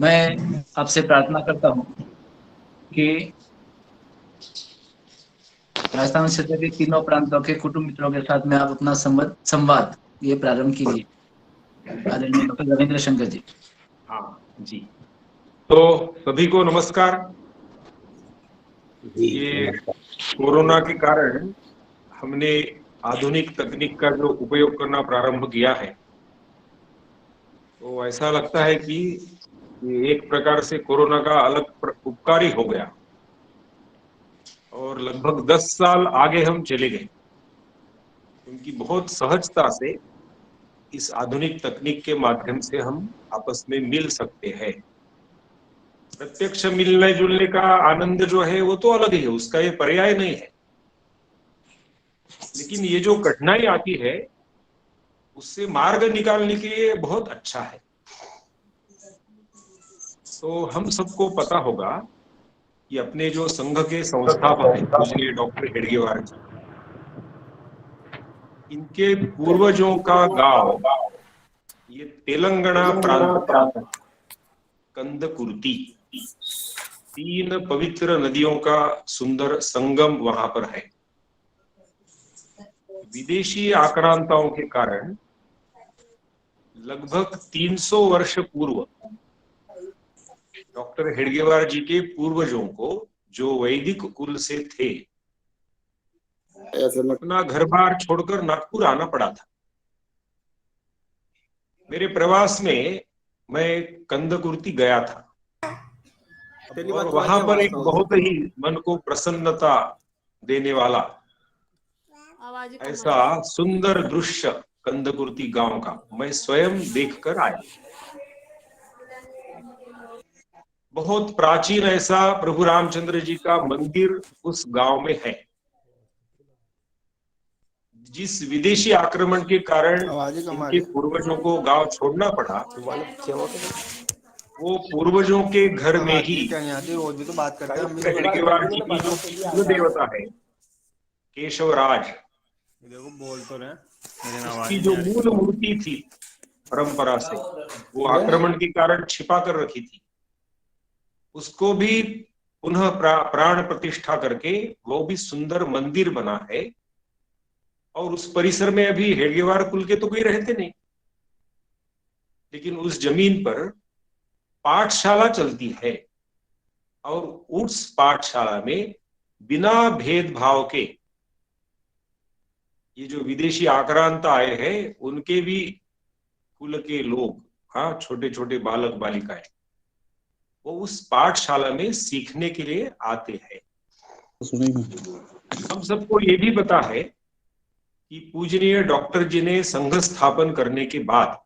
मैं आपसे प्रार्थना करता हूँ कि राजस्थान क्षेत्र के तीनों प्रांतों के कुटुंब मित्रों के साथ में आप अपना संवाद ये प्रारंभ कीजिए। आदरणीय डॉक्टर रविंद्र शंकर जी। हाँ जी, तो सभी को नमस्कार। ये कोरोना के कारण हमने आधुनिक तकनीक का जो उपयोग करना प्रारंभ किया है, तो ऐसा लगता है कि ये एक प्रकार से कोरोना का अलग उपकारी हो गया और लगभग 10 साल आगे हम चले गए, क्योंकि बहुत सहजता से इस आधुनिक तकनीक के माध्यम से हम आपस में मिल सकते हैं। प्रत्यक्ष मिलने जुलने का आनंद जो है वो तो अलग ही है, उसका ये पर्याय नहीं है, लेकिन ये जो कठिनाई आती है उससे मार्ग निकालने के लिए बहुत अच्छा है। तो हम सबको पता होगा कि अपने जो संघ के संस्थापक हैं पूजनीय डॉक्टर हेडगेवार जी, इनके पूर्वजों का गांव ये तेलंगाना प्रांत का कंदकुर्ती, 3 पवित्र नदियों का सुंदर संगम वहां पर है। विदेशी आक्रांताओं के कारण लगभग 300 वर्ष पूर्व डॉक्टर हेडगेवार जी के पूर्वजों को, जो वैदिक कुल से थे, अपना घर बार छोड़कर नागपुर आना पड़ा था। मेरे प्रवास में मैं कंदकुर्ती गया था और वहां पर एक बहुत ही मन को प्रसन्नता देने वाला ऐसा सुंदर दृश्य कंदकुर्ती गांव का मैं स्वयं देखकर आया। बहुत प्राचीन ऐसा प्रभु रामचंद्र जी का मंदिर उस गांव में है। जिस विदेशी आक्रमण के कारण इनके पूर्वजों को गांव छोड़ना पड़ा, वो पूर्वजों के घर में ही हेडगेवार जी की जो कुल देवता है केशवराज, उसकी जो मूल मूर्ति थी परंपरा से, वो आक्रमण के कारण छिपा कर रखी थी, उसको भी पुनः प्राण प्रतिष्ठा करके वो भी सुंदर मंदिर बना है। और उस परिसर में अभी हेडगेवार कुल के तो कोई रहते नहीं, लेकिन उस जमीन पर पाठशाला चलती है और उस पाठशाला में बिना भेदभाव के ये जो विदेशी आक्रांत आए हैं उनके भी कुल के लोग, हाँ, छोटे छोटे बालक बालिकाएं, वो उस पाठशाला में सीखने के लिए आते हैं। हम सबको ये भी पता है कि पूजनीय डॉक्टर जी ने संघ स्थापन करने के बाद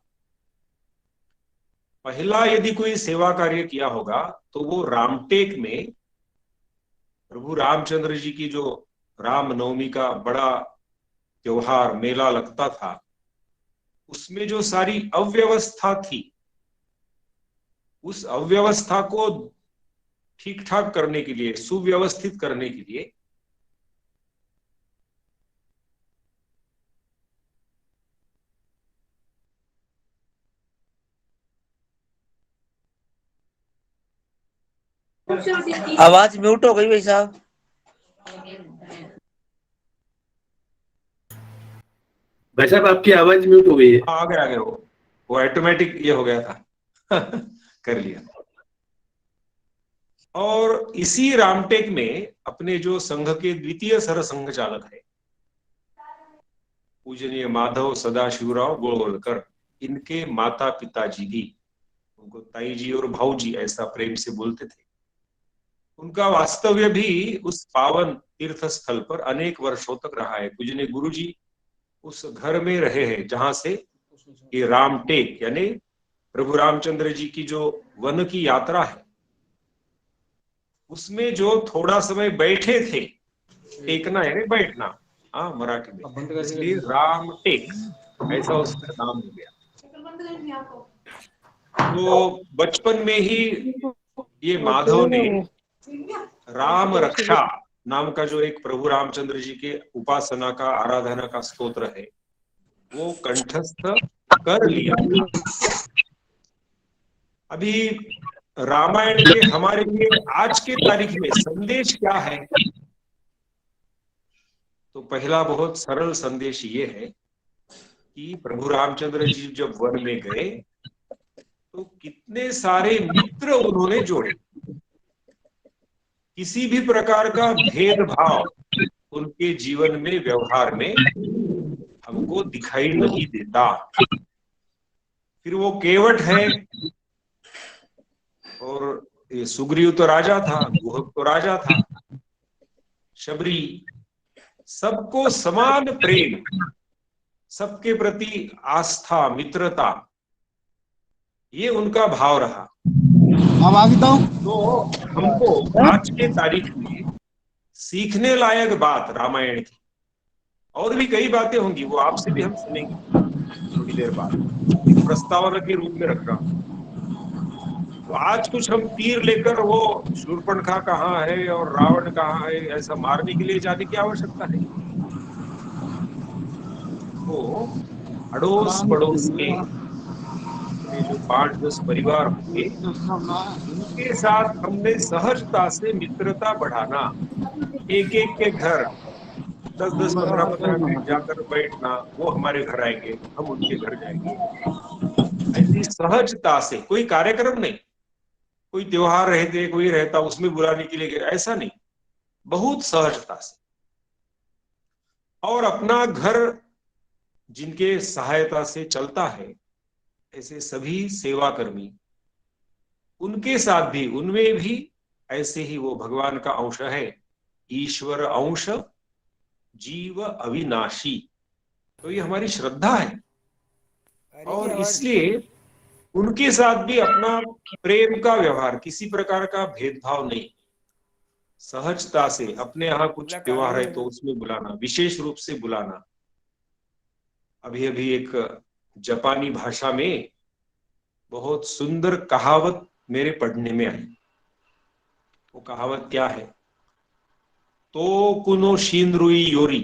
पहला यदि कोई सेवा कार्य किया होगा तो वो रामटेक में प्रभु रामचंद्र जी की जो रामनवमी का बड़ा त्योहार मेला लगता था, उसमें जो सारी अव्यवस्था थी, उस अव्यवस्था को ठीक ठाक करने के लिए, सुव्यवस्थित करने के लिए आवाज म्यूट हो गई भाई साहब। भाई साहब आपकी आवाज म्यूट हो गई है। आ गया वो ऑटोमेटिक ये हो गया था कर लिया। और इसी रामटेक में अपने जो संघ के द्वितीय सर संघ चालक है पूजनीय माधव सदाशिवराव गोलवलकर, इनके माता पिताजी भी, उनको ताई जी और भाऊ जी ऐसा प्रेम से बोलते थे, उनका वास्तव्य भी उस पावन तीर्थ स्थल पर अनेक वर्षों तक रहा है। पूजनीय गुरु जी उस घर में रहे हैं जहां से ये रामटेक यानी प्रभु रामचंद्र जी की जो वन की यात्रा है उसमें जो थोड़ा समय बैठे थे, टेकना यानी बैठना, हाँ मराठी में, इसलिए रामटेक ऐसा उसका नाम हो गया। तो बचपन में ही ये माधव ने राम रक्षा नाम का जो एक प्रभु रामचंद्र जी के उपासना का, आराधना का स्तोत्र है, वो कंठस्थ कर लिया था। अभी रामायण के हमारे लिए आज के तारीख में संदेश क्या है? तो पहला बहुत सरल संदेश ये है कि प्रभु रामचंद्र जी जब वन में गए तो कितने सारे मित्र उन्होंने जोड़े। किसी भी प्रकार का भेदभाव उनके जीवन में, व्यवहार में हमको दिखाई नहीं देता। फिर वो केवट है, और ये सुग्रीव तो राजा था, गुहक तो राजा था, शबरी, सबको समान प्रेम, सबके प्रति आस्था, मित्रता, ये उनका भाव रहा। तो हमको आज के तारीख में सीखने लायक बात रामायण की, और भी कई बातें होंगी, वो आपसे भी हम सुनेंगे थोड़ी देर बाद, एक प्रस्तावना के रूप में रख रहा हूं। तो आज कुछ हम तीर लेकर वो शूर्पणखा कहाँ है और रावण कहाँ है ऐसा मारने के लिए जाने की आवश्यकता है। तो अड़ोस पड़ोस के जो 5-10 परिवार होंगे, उनके साथ हमने सहजता से मित्रता बढ़ाना। एक एक के घर 10-10, 15-15 मिनट जाकर बैठना, वो हमारे घर आएंगे, हम उनके घर जाएंगे, ऐसी सहजता से। कोई कार्यक्रम नहीं, कोई त्योहार रहते, कोई रहता उसमें बुलाने के लिए, ऐसा नहीं, बहुत सहजता से। और अपना घर जिनके सहायता से चलता है, ऐसे सभी सेवा कर्मी, उनके साथ भी, उनमें भी ऐसे ही वो भगवान का अंश है, ईश्वर अंश, जीव अविनाशी। तो ये हमारी श्रद्धा है, और इसलिए उनके साथ भी अपना प्रेम का व्यवहार, किसी प्रकार का भेदभाव नहीं, सहजता से। अपने यहाँ कुछ त्योहार है तो उसमें बुलाना, विशेष रूप से बुलाना। अभी अभी एक जापानी भाषा में बहुत सुंदर कहावत मेरे पढ़ने में आई। वो कहावत क्या है? तो कुनो शिनरुई योरी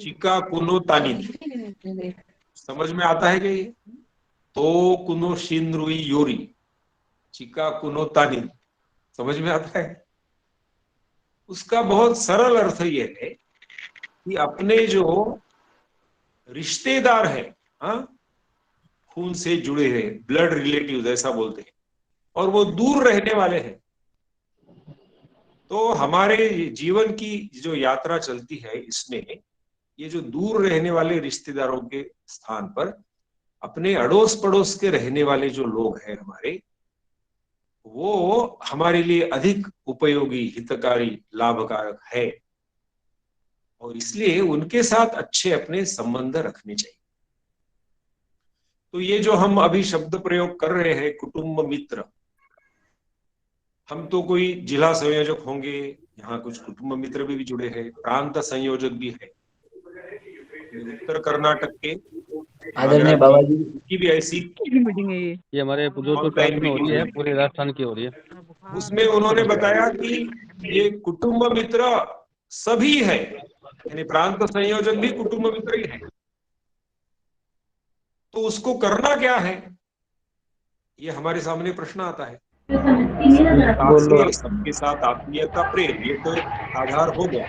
चिका कुनो तानी। समझ में आता है क्या ये? तो कुनो शिनरुई योरी चिका कुनो तानी, समझ में आता है? उसका बहुत सरल अर्थ ये है कि अपने जो रिश्तेदार है, हाँ, खून से जुड़े हैं, ब्लड रिलेटिव ऐसा बोलते हैं, और वो दूर रहने वाले हैं, तो हमारे जीवन की जो यात्रा चलती है, इसमें ये जो दूर रहने वाले रिश्तेदारों के स्थान पर अपने अड़ोस पड़ोस के रहने वाले जो लोग हैं हमारे, वो हमारे लिए अधिक उपयोगी, हितकारी, लाभकारक है, और इसलिए उनके साथ अच्छे अपने संबंध रखने चाहिए। तो ये जो हम अभी शब्द प्रयोग कर रहे हैं, कुटुंब मित्र, हम तो कोई जिला संयोजक होंगे, यहाँ कुछ कुटुंब मित्र भी जुड़े हैं, प्रांत संयोजक भी है, उत्तर कर्नाटक के आदरणीय बाबा जी की भी ऐसी मीटिंग है ये हमारे जोधपुर प्रांत में हो रही है, पूरे राजस्थान की हो रही है। उसमें उन्होंने बताया कि ये कुटुंब मित्र सभी है, यानी प्रांत संयोजक भी कुटुंब मित्र ही है। तो उसको करना क्या है, ये हमारे सामने प्रश्न आता है। सबके साथ आत्मीयता, प्रेम, ये तो एक आधार हो गया,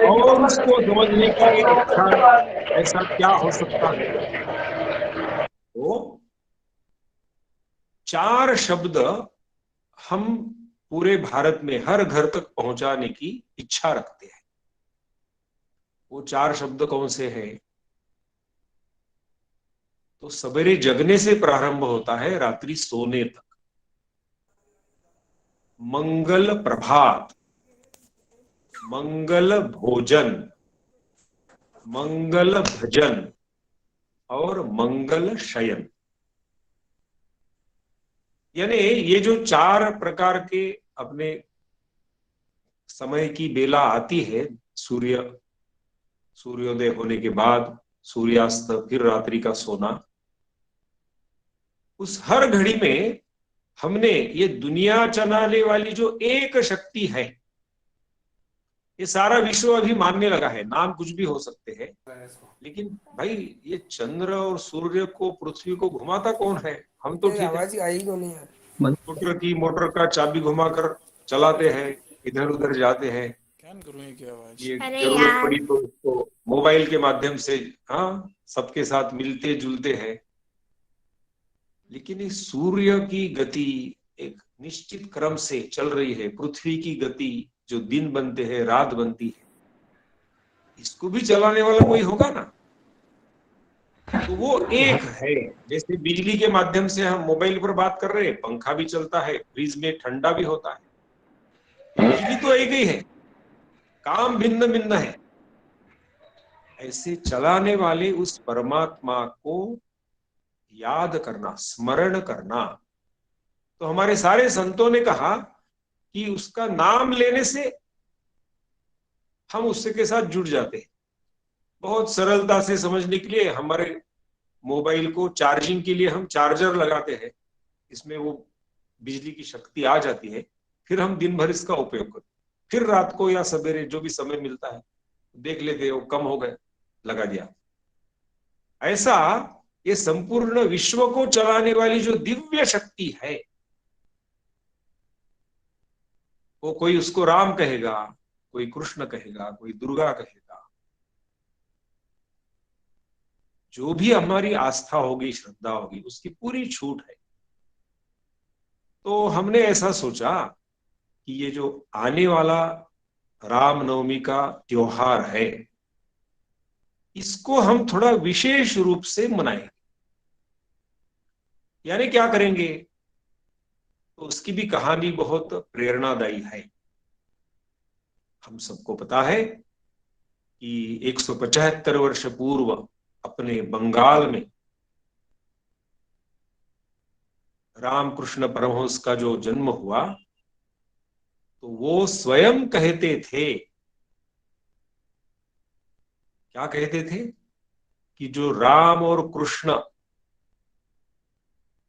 और उसको समझने की इच्छा, ऐसा क्या हो सकता है? तो 4 शब्द हम पूरे भारत में हर घर तक पहुंचाने की इच्छा रखते हैं। वो 4 शब्द कौन से हैं? तो सवेरे जगने से प्रारंभ होता है रात्रि सोने तक। मंगल प्रभात, मंगल भोजन, मंगल भजन और मंगल शयन। यानी ये जो 4 प्रकार के अपने समय की बेला आती है, सूर्योदय होने के बाद सूर्यास्त, फिर रात्रि का सोना, उस हर घड़ी में हमने ये दुनिया चलाने वाली जो एक शक्ति है, ये सारा विश्व अभी मानने लगा है, नाम कुछ भी हो सकते हैं, लेकिन भाई ये चंद्र और सूर्य को, पृथ्वी को घुमाता कौन है? हम तो ठीक है, आवाज आई क्यों नहीं यार? मोटर का चाबी घुमाकर चलाते हैं, इधर उधर जाते हैं। ये अरे जरूरत यार। पड़ी तो उसको मोबाइल के माध्यम से, हाँ, सबके साथ मिलते जुलते हैं। लेकिन इस सूर्य की गति एक निश्चित क्रम से चल रही है, पृथ्वी की गति जो दिन बनते हैं, रात बनती है, इसको भी चलाने वाला कोई होगा ना। तो वो एक है, जैसे बिजली के माध्यम से हम मोबाइल पर बात कर रहे हैं, पंखा भी चलता है, फ्रिज में ठंडा भी होता है, बिजली तो एक ही है, काम भिन्न भिन्न है। ऐसे चलाने वाले उस परमात्मा को याद करना, स्मरण करना, तो हमारे सारे संतों ने कहा कि उसका नाम लेने से हम उससे के साथ जुड़ जाते हैं। बहुत सरलता से समझने के लिए, हमारे मोबाइल को चार्जिंग के लिए हम चार्जर लगाते हैं, इसमें वो बिजली की शक्ति आ जाती है, फिर हम दिन भर इसका उपयोग करते, फिर रात को या सवेरे जो भी समय मिलता है देख लेते, वो कम हो गए, लगा दिया। ऐसा ये संपूर्ण विश्व को चलाने वाली जो दिव्य शक्ति है, वो कोई उसको राम कहेगा, कोई कृष्ण कहेगा, कोई दुर्गा कहेगा, जो भी हमारी आस्था होगी, श्रद्धा होगी, उसकी पूरी छूट है। तो हमने ऐसा सोचा कि ये जो आने वाला रामनवमी का त्योहार है, इसको हम थोड़ा विशेष रूप से मनाएंगे। यानी क्या करेंगे, तो उसकी भी कहानी बहुत प्रेरणादायी है। हम सबको पता है कि 175 वर्ष पूर्व अपने बंगाल में रामकृष्ण परमहंस का जो जन्म हुआ, तो वो स्वयं कहते थे, क्या कहते थे, कि जो राम और कृष्ण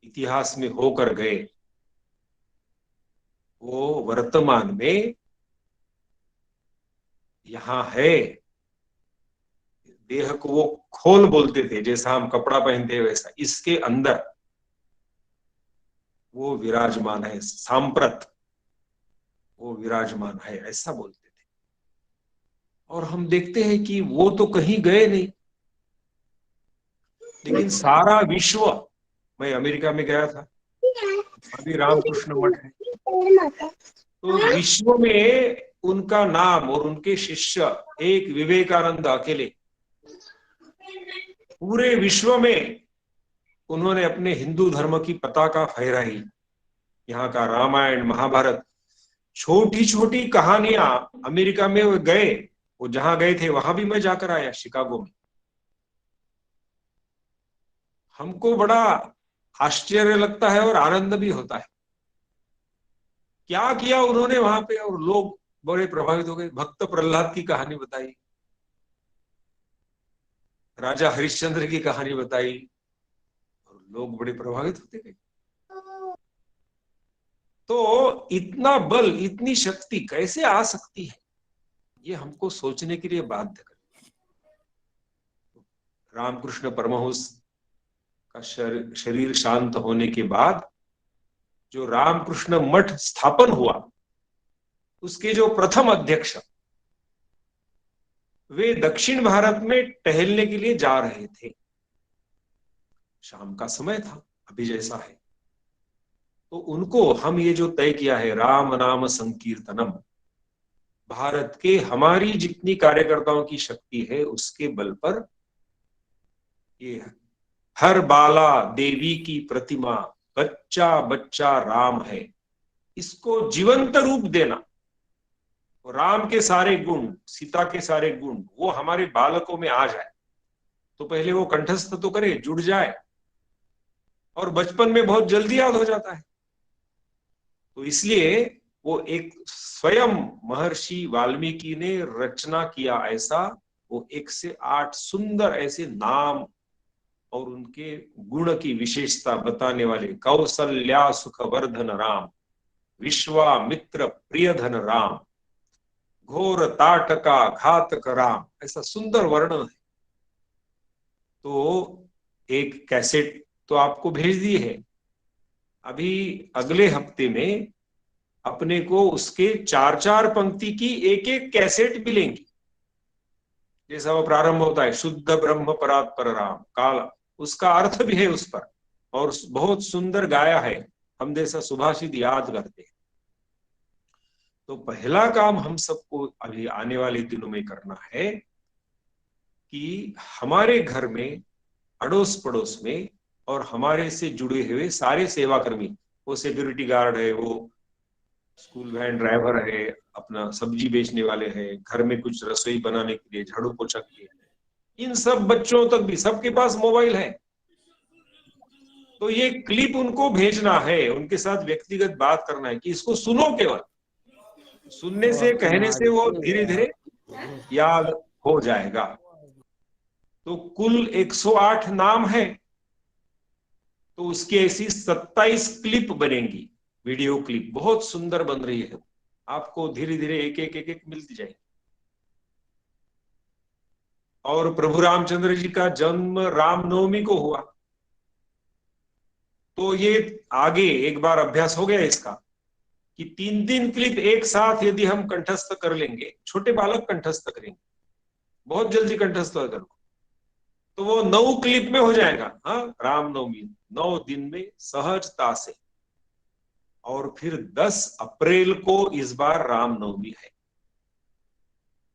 इतिहास में होकर गए, वो वर्तमान में यहां है। देह को वो खोल बोलते थे, जैसा हम कपड़ा पहनते हैं वैसा, इसके अंदर वो विराजमान है, सांप्रत वो विराजमान है, ऐसा बोलते थे। और हम देखते हैं कि वो तो कहीं गए नहीं, लेकिन सारा विश्व, मैं अमेरिका में गया था, अभी रामकृष्ण मठ है, तो विश्व में उनका नाम और उनके शिष्य एक विवेकानंद अकेले, पूरे विश्व में उन्होंने अपने हिंदू धर्म की पताका फहराई। यहाँ का रामायण, महाभारत, छोटी छोटी कहानियां, अमेरिका में वो गए, वो जहां गए थे वहां भी मैं जाकर आया, शिकागो में। हमको बड़ा आश्चर्य लगता है और आनंद भी होता है, क्या किया उन्होंने वहां पे, और लोग बड़े प्रभावित हो गए। भक्त प्रहलाद की कहानी बताई, राजा हरिश्चंद्र की कहानी बताई, और लोग बड़े प्रभावित होते गए। तो इतना बल, इतनी शक्ति कैसे आ सकती है, ये हमको सोचने के लिए बाध्य करती है। रामकृष्ण परमहंस का शरीर शांत होने के बाद जो रामकृष्ण मठ स्थापन हुआ, उसके जो प्रथम अध्यक्ष, वे दक्षिण भारत में टहलने के लिए जा रहे थे। शाम का समय था, अभी जैसा है, तो उनको हम ये जो तय किया है, राम नाम संकीर्तनम, भारत के हमारी जितनी कार्यकर्ताओं की शक्ति है, उसके बल पर ये हर बाला देवी की प्रतिमा, बच्चा बच्चा राम है, इसको जीवंत रूप देना। राम के सारे गुण, सीता के सारे गुण वो हमारे बालकों में आ जाए, तो पहले वो कंठस्थ तो करे, जुड़ जाए, और बचपन में बहुत जल्दी याद हो जाता है। तो इसलिए वो एक स्वयं महर्षि वाल्मीकि ने रचना किया ऐसा, वो 1 से 8 सुंदर ऐसे नाम और उनके गुण की विशेषता बताने वाले, कौसल्या सुखवर्धन राम, विश्वामित्र प्रियधन राम, घोर ताटका घातक राम, ऐसा सुंदर वर्णन है। तो एक कैसेट तो आपको भेज दी है, अभी अगले हफ्ते में अपने को उसके 4-4 पंक्ति की एक एक कैसेट मिलेंगी। जैसा वो प्रारंभ होता है, शुद्ध ब्रह्म परात्पर राम काला, उसका अर्थ भी है उस पर, और बहुत सुंदर गाया है, हम जैसा सुभाषित याद करते हैं। तो पहला काम हम सबको अभी आने वाले दिनों में करना है कि हमारे घर में, अड़ोस पड़ोस में, और हमारे से जुड़े हुए सारे सेवाकर्मी, वो सिक्योरिटी गार्ड है, वो स्कूल वैन ड्राइवर है, अपना सब्जी बेचने वाले हैं, घर में कुछ रसोई बनाने के लिए झाड़ू पोछा के लिए, इन सब बच्चों तक भी सबके पास मोबाइल है। तो ये क्लिप उनको भेजना है, उनके साथ व्यक्तिगत बात करना है कि इसको सुनो, केवल सुनने से, कहने से वो धीरे धीरे याद हो जाएगा। तो कुल 108 नाम है, तो उसकी ऐसी 27 क्लिप बनेंगी, वीडियो क्लिप बहुत सुंदर बन रही है, आपको धीरे धीरे एक एक मिलती जाएगी। और प्रभु रामचंद्र जी का जन्म रामनवमी को हुआ, तो ये आगे एक बार अभ्यास हो गया इसका कि 3 क्लिप एक साथ यदि हम कंठस्थ कर लेंगे, छोटे बालक कंठस्थ करेंगे, बहुत जल्दी कंठस्थ हो जाएगा, तो वो 9 क्लिप में हो जाएगा। हाँ, रामनवमी 9 दिन में सहजता से। और फिर 10 अप्रैल को इस बार रामनवमी है।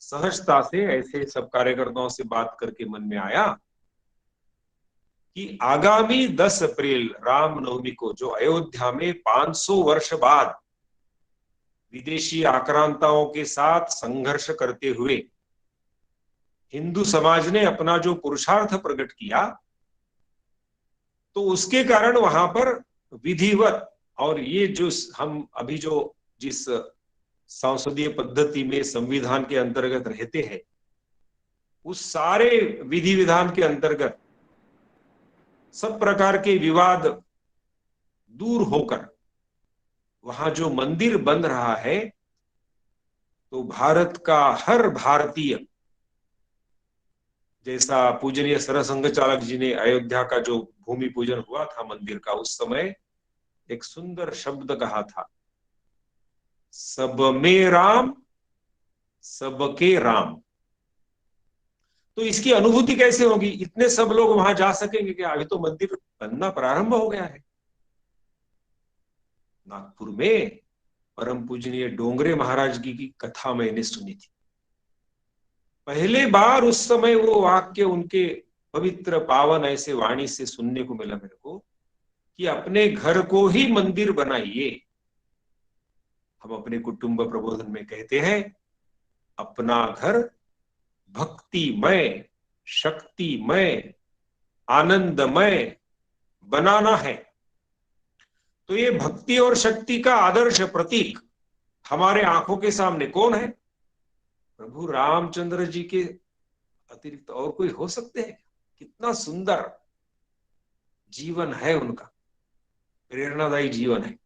सहजता से ऐसे सब कार्यकर्ताओं से बात करके मन में आया कि आगामी 10 अप्रैल रामनवमी को, जो अयोध्या में 500 वर्ष बाद विदेशी आक्रांताओं के साथ संघर्ष करते हुए हिंदू समाज ने अपना जो पुरुषार्थ प्रकट किया, तो उसके कारण वहां पर विधिवत, और ये जो हम अभी जो जिस संसदीय पद्धति में संविधान के अंतर्गत रहते हैं, उस सारे विधि विधान के अंतर्गत सब प्रकार के विवाद दूर होकर वहां जो मंदिर बन रहा है, तो भारत का हर भारतीय, जैसा पूजनीय सरसंघ चालक जी ने अयोध्या का जो भूमि पूजन हुआ था मंदिर का, उस समय एक सुंदर शब्द कहा था, सब में राम सबके राम। तो इसकी अनुभूति कैसे होगी? इतने सब लोग वहां जा सकेंगे क्या? अभी तो मंदिर बनना प्रारंभ हो गया है। नागपुर में परम पूजनीय डोंगरे महाराज जी की कथा मैंने सुनी थी, पहले बार उस समय वो वाक्य उनके पवित्र पावन ऐसे वाणी से सुनने को मिला मेरे को कि अपने घर को ही मंदिर बनाइए। हम अपने कुटुंब प्रबोधन में कहते हैं, अपना घर भक्तिमय, शक्तिमय, आनंदमय बनाना है। तो ये भक्ति और शक्ति का आदर्श प्रतीक हमारे आंखों के सामने कौन है? प्रभु रामचंद्र जी के अतिरिक्त और कोई हो सकते हैं? कितना सुंदर जीवन है उनका, प्रेरणादायी जीवन है।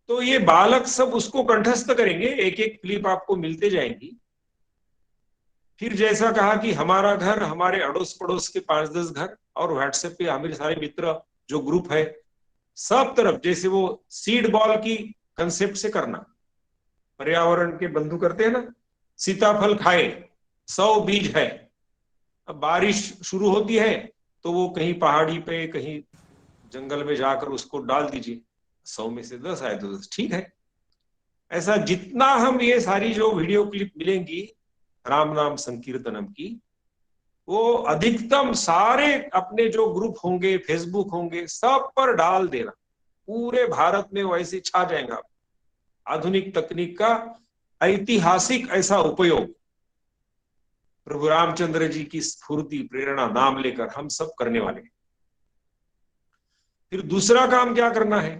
तो ये बालक सब उसको कंठस्थ करेंगे, एक एक क्लिप आपको मिलते जाएंगी। फिर जैसा कहा कि हमारा घर, हमारे अड़ोस पड़ोस के 5-10 घर, और व्हाट्सएप पे हमारे सारे मित्र जो ग्रुप है, सब तरफ जैसे वो सीड बॉल की कंसेप्ट से करना, पर्यावरण के बंधु करते हैं ना, सीताफल खाए 100 बीज है। अब बारिश शुरू होती है तो वो कहीं पहाड़ी पे, कहीं जंगल में जाकर उसको डाल दीजिए, 100 में से 10 आए तो 10, ठीक है। ऐसा जितना हम ये सारी जो वीडियो क्लिप मिलेंगी राम नाम संकीर्तनम की, वो अधिकतम सारे अपने जो ग्रुप होंगे, फेसबुक होंगे, सब पर डाल देना, पूरे भारत में वैसे छा जाएगा। आधुनिक तकनीक का ऐतिहासिक ऐसा उपयोग प्रभु रामचंद्र जी की स्फूर्ति, प्रेरणा, नाम लेकर हम सब करने वाले हैं। फिर दूसरा काम क्या करना है?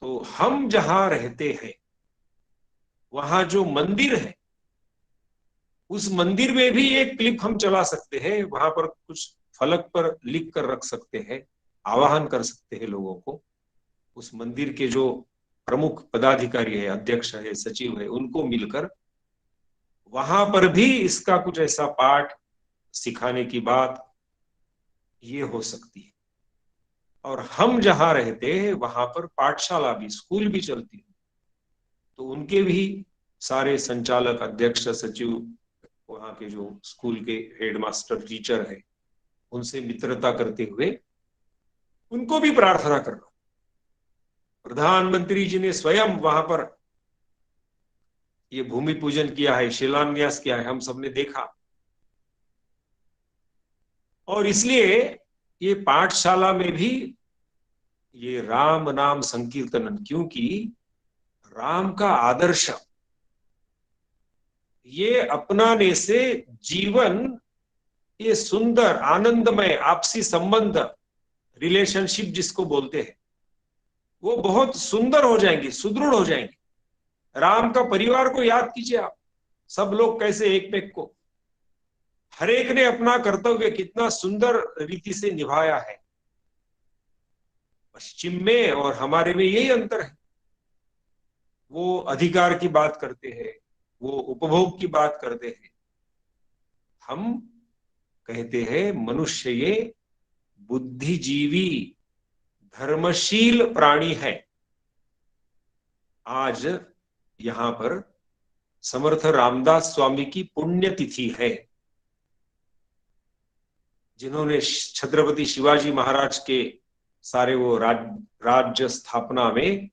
तो हम जहां रहते हैं वहां जो मंदिर है, उस मंदिर में भी एक क्लिप हम चला सकते हैं। वहां पर कुछ फलक पर लिख कर रख सकते हैं, आवाहन कर सकते हैं लोगों को। उस मंदिर के जो प्रमुख पदाधिकारी है, अध्यक्ष है, सचिव है, उनको मिलकर वहां पर भी इसका कुछ ऐसा पाठ सिखाने की बात ये हो सकती है। और हम जहां रहते हैं वहां पर पाठशाला भी, स्कूल भी चलती है, तो उनके भी सारे संचालक, अध्यक्ष, सचिव, वहां के जो स्कूल के हेडमास्टर, टीचर है, उनसे मित्रता करते हुए उनको भी प्रार्थना करना। प्रधानमंत्री जी ने स्वयं वहां पर ये भूमि पूजन किया है, शिलान्यास किया है, हम सबने देखा। और इसलिए ये पाठशाला में भी ये राम नाम संकीर्तन, क्योंकि राम का आदर्श ये अपनाने से जीवन ये सुंदर, आनंदमय, आपसी संबंध, रिलेशनशिप जिसको बोलते हैं, वो बहुत सुंदर हो जाएंगे, सुदृढ़ हो जाएंगे। राम का परिवार को याद कीजिए आप, सब लोग कैसे एक में को, हर एक ने अपना कर्तव्य कितना सुंदर रीति से निभाया है। पश्चिम में और हमारे में यही अंतर है। वो अधिकार की बात करते हैं, वो उपभोग की बात करते हैं। हम कहते हैं मनुष्य ये बुद्धिजीवी, धर्मशील प्राणी है। आज यहां पर समर्थ रामदास स्वामी की पुण्यतिथि है, जिन्होंने छत्रपति शिवाजी महाराज के सारे वो राज्य स्थापना में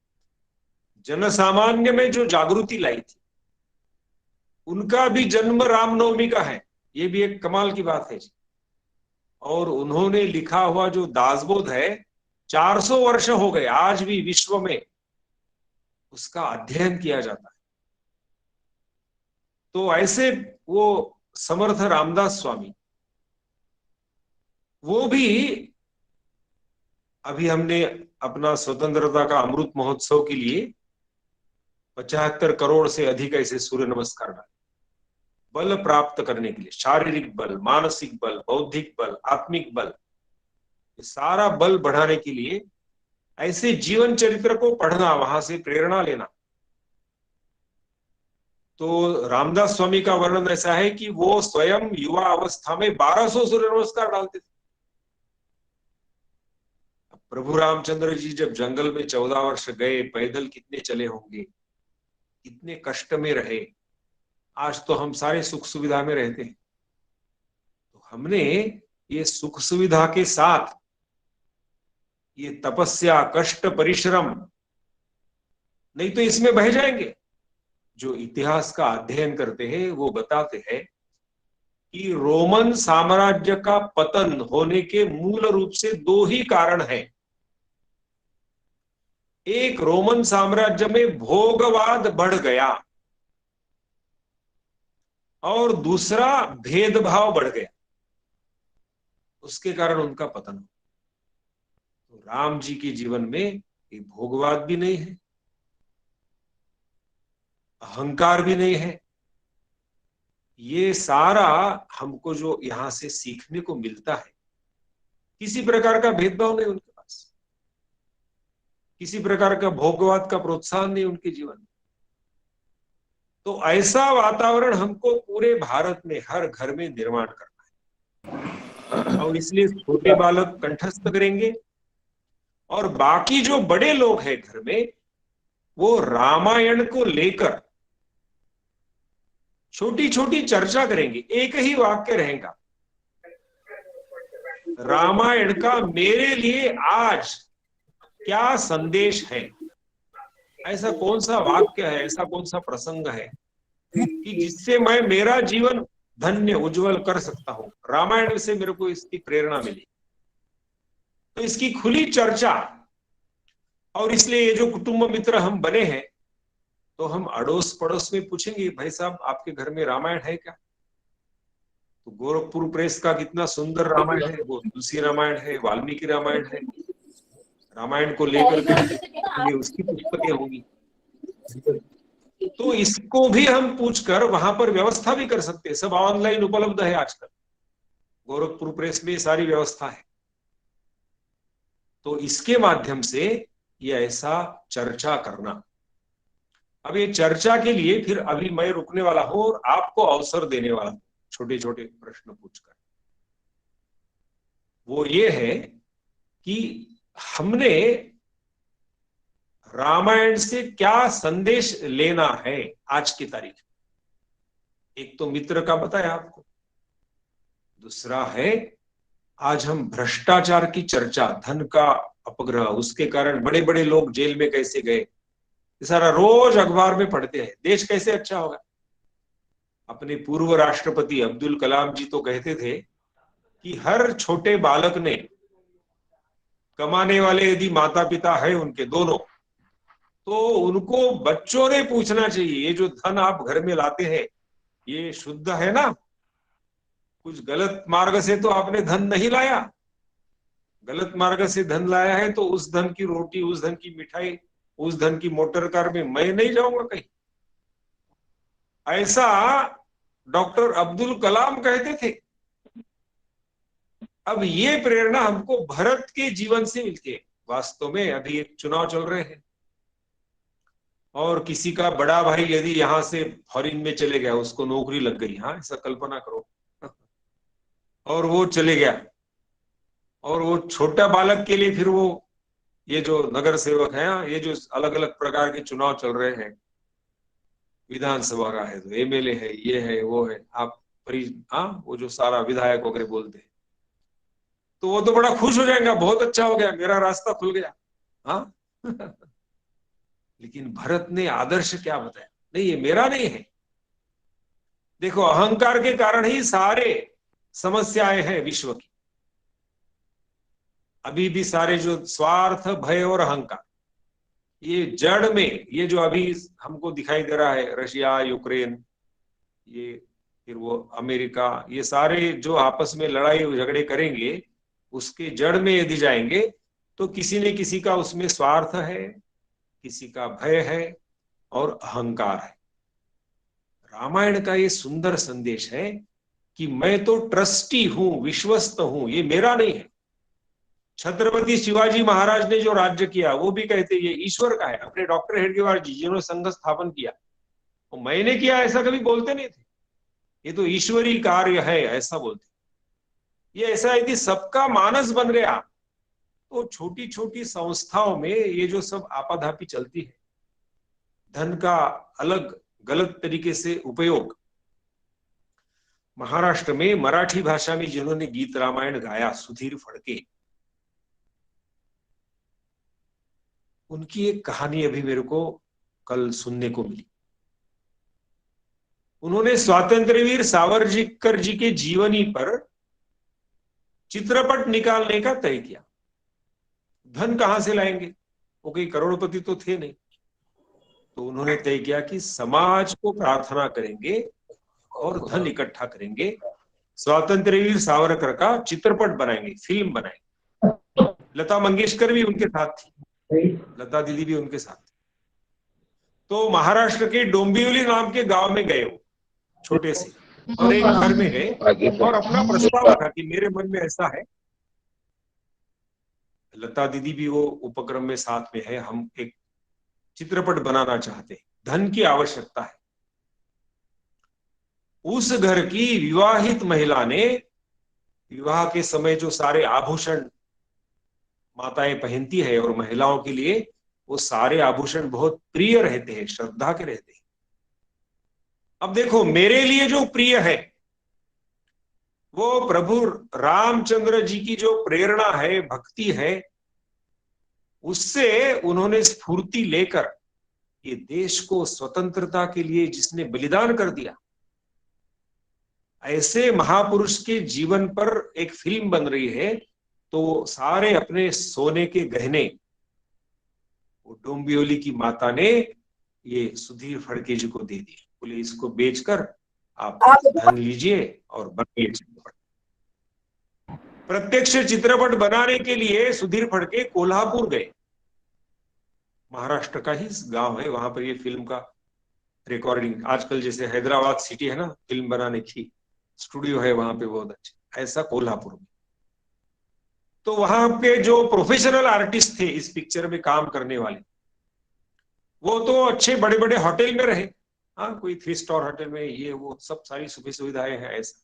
जनसामान्य में जो जागृति लाई थी, उनका भी जन्म रामनवमी का है। ये भी एक कमाल की बात है। और उन्होंने लिखा हुआ जो दासबोध है, 400 वर्ष हो गए, आज भी विश्व में उसका अध्ययन किया जाता है। तो ऐसे वो समर्थ रामदास स्वामी, वो भी अभी हमने अपना स्वतंत्रता का अमृत महोत्सव के लिए 75 करोड़ से अधिक ऐसे सूर्य नमस्कार डाले, बल प्राप्त करने के लिए, शारीरिक बल, मानसिक बल, बौद्धिक बल, आत्मिक बल, ये सारा बल बढ़ाने के लिए ऐसे जीवन चरित्र को पढ़ना, वहां से प्रेरणा लेना। तो रामदास स्वामी का वर्णन ऐसा है कि वो स्वयं युवा अवस्था में 1200 सूर्य नमस्कार डालते थे। प्रभु रामचंद्र जी जब जंगल में 14 वर्ष गए, पैदल कितने चले होंगे, कितने कष्ट में रहे। आज तो हम सारे सुख सुविधा में रहते हैं, तो हमने ये सुख सुविधा के साथ ये तपस्या, कष्ट, परिश्रम, नहीं तो इसमें बह जाएंगे। जो इतिहास का अध्ययन करते हैं वो बताते हैं कि रोमन साम्राज्य का पतन होने के मूल रूप से 2 ही कारण हैं। एक, रोमन साम्राज्य में भोगवाद बढ़ गया, और दूसरा भेदभाव बढ़ गया, उसके कारण उनका पतन हो। तो राम जी के जीवन में एक भोगवाद भी नहीं है, अहंकार भी नहीं है। ये सारा हमको जो यहां से सीखने को मिलता है, किसी प्रकार का भेदभाव नहीं उनके पास, किसी प्रकार का भोगवाद का प्रोत्साहन नहीं उनके जीवन में। तो ऐसा वातावरण हमको पूरे भारत में हर घर में निर्माण करना है। और इसलिए छोटे बालक कंठस्थ करेंगे, और बाकी जो बड़े लोग हैं घर में, वो रामायण को लेकर छोटी छोटी चर्चा करेंगे। एक ही वाक्य रहेगा, रामायण का मेरे लिए आज क्या संदेश है। ऐसा कौन सा वाक्य है, ऐसा कौन सा प्रसंग है कि जिससे मैं मेरा जीवन धन्य, उज्जवल कर सकता हूं। रामायण से मेरे को इसकी प्रेरणा मिली, तो इसकी खुली चर्चा। और इसलिए ये जो कुटुंब मित्र हम बने हैं, तो हम अड़ोस पड़ोस में पूछेंगे, भाई साहब आपके घर में रामायण है क्या? तो गोरखपुर प्रेस का कितना सुंदर रामायण है, वो तुलसी रामायण है, वाल्मीकि रामायण है। रामायण को लेकर के उसकी पुस्तकें होंगी, तो इसको भी हम पूछकर वहां पर व्यवस्था भी कर सकते हैं। सब ऑनलाइन उपलब्ध है आजकल, गोरखपुर प्रेस में सारी व्यवस्था है। तो इसके माध्यम से ये ऐसा चर्चा करना। अब ये चर्चा के लिए फिर अभी मैं रुकने वाला हूं और आपको अवसर देने वाला हूं छोटे छोटे प्रश्न पूछकर। वो ये है कि हमने रामायण से क्या संदेश लेना है आज की तारीख में। एक तो मित्र का बताया आपको, दूसरा है आज हम भ्रष्टाचार की चर्चा, धन का अपग्रह, उसके कारण बड़े बड़े लोग जेल में कैसे गए, ये सारा रोज अखबार में पढ़ते हैं। देश कैसे अच्छा होगा। अपने पूर्व राष्ट्रपति अब्दुल कलाम जी तो कहते थे कि हर छोटे बालक ने, कमाने वाले यदि माता पिता है उनके दोनों, तो उनको बच्चों ने पूछना चाहिए ये जो धन आप घर में लाते हैं ये शुद्ध है ना, कुछ गलत मार्ग से तो आपने धन नहीं लाया। गलत मार्ग से धन लाया है तो उस धन की रोटी, उस धन की मिठाई, उस धन की मोटर कार में मैं नहीं जाऊंगा कहीं। ऐसा डॉक्टर अब्दुल कलाम कहते थे। अब ये प्रेरणा हमको भरत के जीवन से मिलती है। वास्तव में अभी एक चुनाव चल रहे हैं और किसी का बड़ा भाई यदि यहां से फॉरेन में चले गया, उसको नौकरी लग गई, हाँ ऐसा कल्पना करो, और वो चले गया, और वो छोटा बालक के लिए फिर वो ये जो नगर सेवक है, ये जो अलग अलग प्रकार के चुनाव चल रहे हैं, विधानसभा का है तो एमएलए है, ये है वो है, आप वो जो सारा विधायक वगैरह बोलते हैं, तो वो तो बड़ा खुश हो जाएगा, बहुत अच्छा हो गया, मेरा रास्ता खुल गया। हाँ लेकिन भरत ने आदर्श क्या बताया, नहीं ये मेरा नहीं है। देखो अहंकार के कारण ही सारे समस्याएं हैं विश्व की। अभी भी सारे जो स्वार्थ, भय और अहंकार, ये जड़ में, ये जो अभी हमको दिखाई दे रहा है, रशिया, यूक्रेन, ये फिर वो अमेरिका, ये सारे जो आपस में लड़ाई झगड़े करेंगे, उसके जड़ में यदि जाएंगे तो किसी न किसी का उसमें स्वार्थ है, किसी का भय है और अहंकार है। रामायण का ये सुंदर संदेश है कि मैं तो ट्रस्टी हूं, विश्वस्त हूं, ये मेरा नहीं है। छत्रपति शिवाजी महाराज ने जो राज्य किया वो भी कहते ये ईश्वर का है। अपने डॉक्टर हेडगेवार जी जिन्होंने संघ स्थापन किया, वो मैंने किया ऐसा कभी बोलते नहीं थे, ये तो ईश्वरी कार्य है ऐसा बोलते। ये ऐसा यदि सबका मानस बन गया तो छोटी छोटी संस्थाओं में ये जो सब आपाधापी चलती है, धन का अलग गलत तरीके से उपयोग। महाराष्ट्र में मराठी भाषा में जिन्होंने गीत रामायण गाया, सुधीर फड़के, उनकी एक कहानी अभी मेरे को कल सुनने को मिली। उन्होंने स्वातंत्र्यवीर सावरकर जी के जीवनी पर चित्रपट निकालने का तय किया। धन कहां से लाएंगे, वो कोई करोड़पति तो थे नहीं, तो उन्होंने तय किया कि समाज को प्रार्थना करेंगे और धन इकट्ठा करेंगे, स्वातंत्र्यवीर सावरकर का चित्रपट बनाएंगे, फिल्म बनाएंगे। लता मंगेशकर भी उनके साथ थी, लता दीदी भी उनके साथ थी। तो महाराष्ट्र के डोंबिवली नाम के गांव में गए वो, छोटे से, और एक घर में गए और अपना प्रस्ताव रखा कि मेरे मन में ऐसा है। लता दीदी भी वो उपक्रम में साथ में है, हम एक चित्रपट बनाना चाहते हैं, धन की आवश्यकता है। उस घर की विवाहित महिला ने विवाह के समय जो सारे आभूषण माताएं पहनती है, और महिलाओं के लिए वो सारे आभूषण बहुत प्रिय रहते हैं, श्रद्धा के रहते हैं। अब देखो मेरे लिए जो प्रिय है वो प्रभु रामचंद्र जी की जो प्रेरणा है, भक्ति है, उससे उन्होंने स्फूर्ति लेकर ये देश को स्वतंत्रता के लिए जिसने बलिदान कर दिया, ऐसे महापुरुष के जीवन पर एक फिल्म बन रही है, तो सारे अपने सोने के गहने वो डोंबिवली की माता ने ये सुधीर फड़के जी को दे दिए, बोले इसको बेचकर आप धन लीजिए और बनाइए चित्रपट। प्रत्यक्ष चित्रपट बनाने के लिए सुधीर फड़के कोल्हापुर गए, महाराष्ट्र का ही गांव है, वहां पर ये फिल्म का रिकॉर्डिंग, आजकल जैसे हैदराबाद सिटी है ना फिल्म बनाने की, स्टूडियो है वहां पे बहुत अच्छे, ऐसा कोल्हापुर में। तो वहां पे जो प्रोफेशनल आर्टिस्ट थे इस पिक्चर में काम करने वाले, वो तो अच्छे बड़े बड़े होटल में रहे, हाँ, कोई 3 स्टार होटल में, ये वो सब सारी सुविधाएं हैं ऐसा।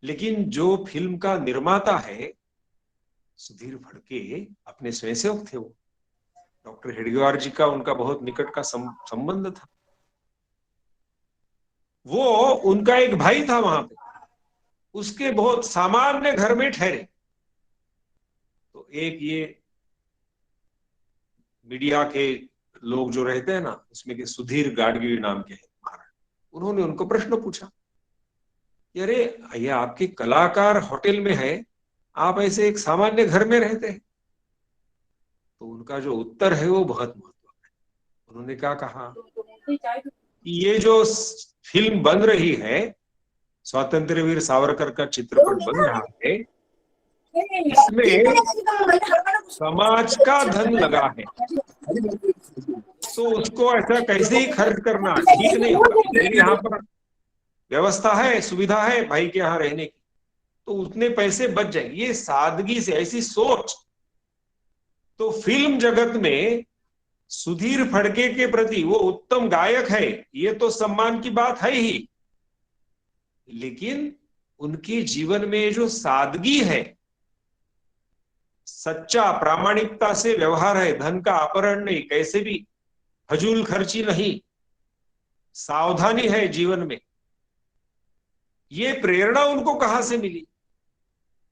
लेकिन जो फिल्म का निर्माता है सुधीर फड़के, अपने स्वयंसेवक थे वो, डॉक्टर हेडगेवार जी का उनका बहुत निकट का संबंध था। वो उनका एक भाई था वहां पे, उसके बहुत सामान्य घर में ठहरे। तो एक ये मीडिया के लोग जो रहते हैं ना, उसमें के सुधीर गाडगिल नाम के हैं महाराज, उन्होंने उनको प्रश्न पूछा, अरे ये आपके कलाकार होटल में है, आप ऐसे एक सामान्य घर में रहते हैं? तो उनका जो उत्तर है वो बहुत महत्वपूर्ण है। उन्होंने क्या कहा, ये जो फिल्म बन रही है, स्वतंत्र वीर सावरकर का चित्रपट बन रहा है, इसमें समाज का धन लगा है, तो उसको ऐसा कैसे ही खर्च करना ठीक नहीं होगा। मेरे यहाँ पर व्यवस्था है, सुविधा है भाई के यहाँ रहने की, तो उतने पैसे बच जाएंगे। ये सादगी से, ऐसी सोच। तो फिल्म जगत में सुधीर फड़के के प्रति, वो उत्तम गायक है, ये तो सम्मान की बात है ही, लेकिन उनके जीवन में जो सादगी है, सच्चा प्रामाणिकता से व्यवहार है, धन का अपहरण नहीं, कैसे भी फजूल खर्ची नहीं, सावधानी है जीवन में, ये प्रेरणा उनको कहां से मिली?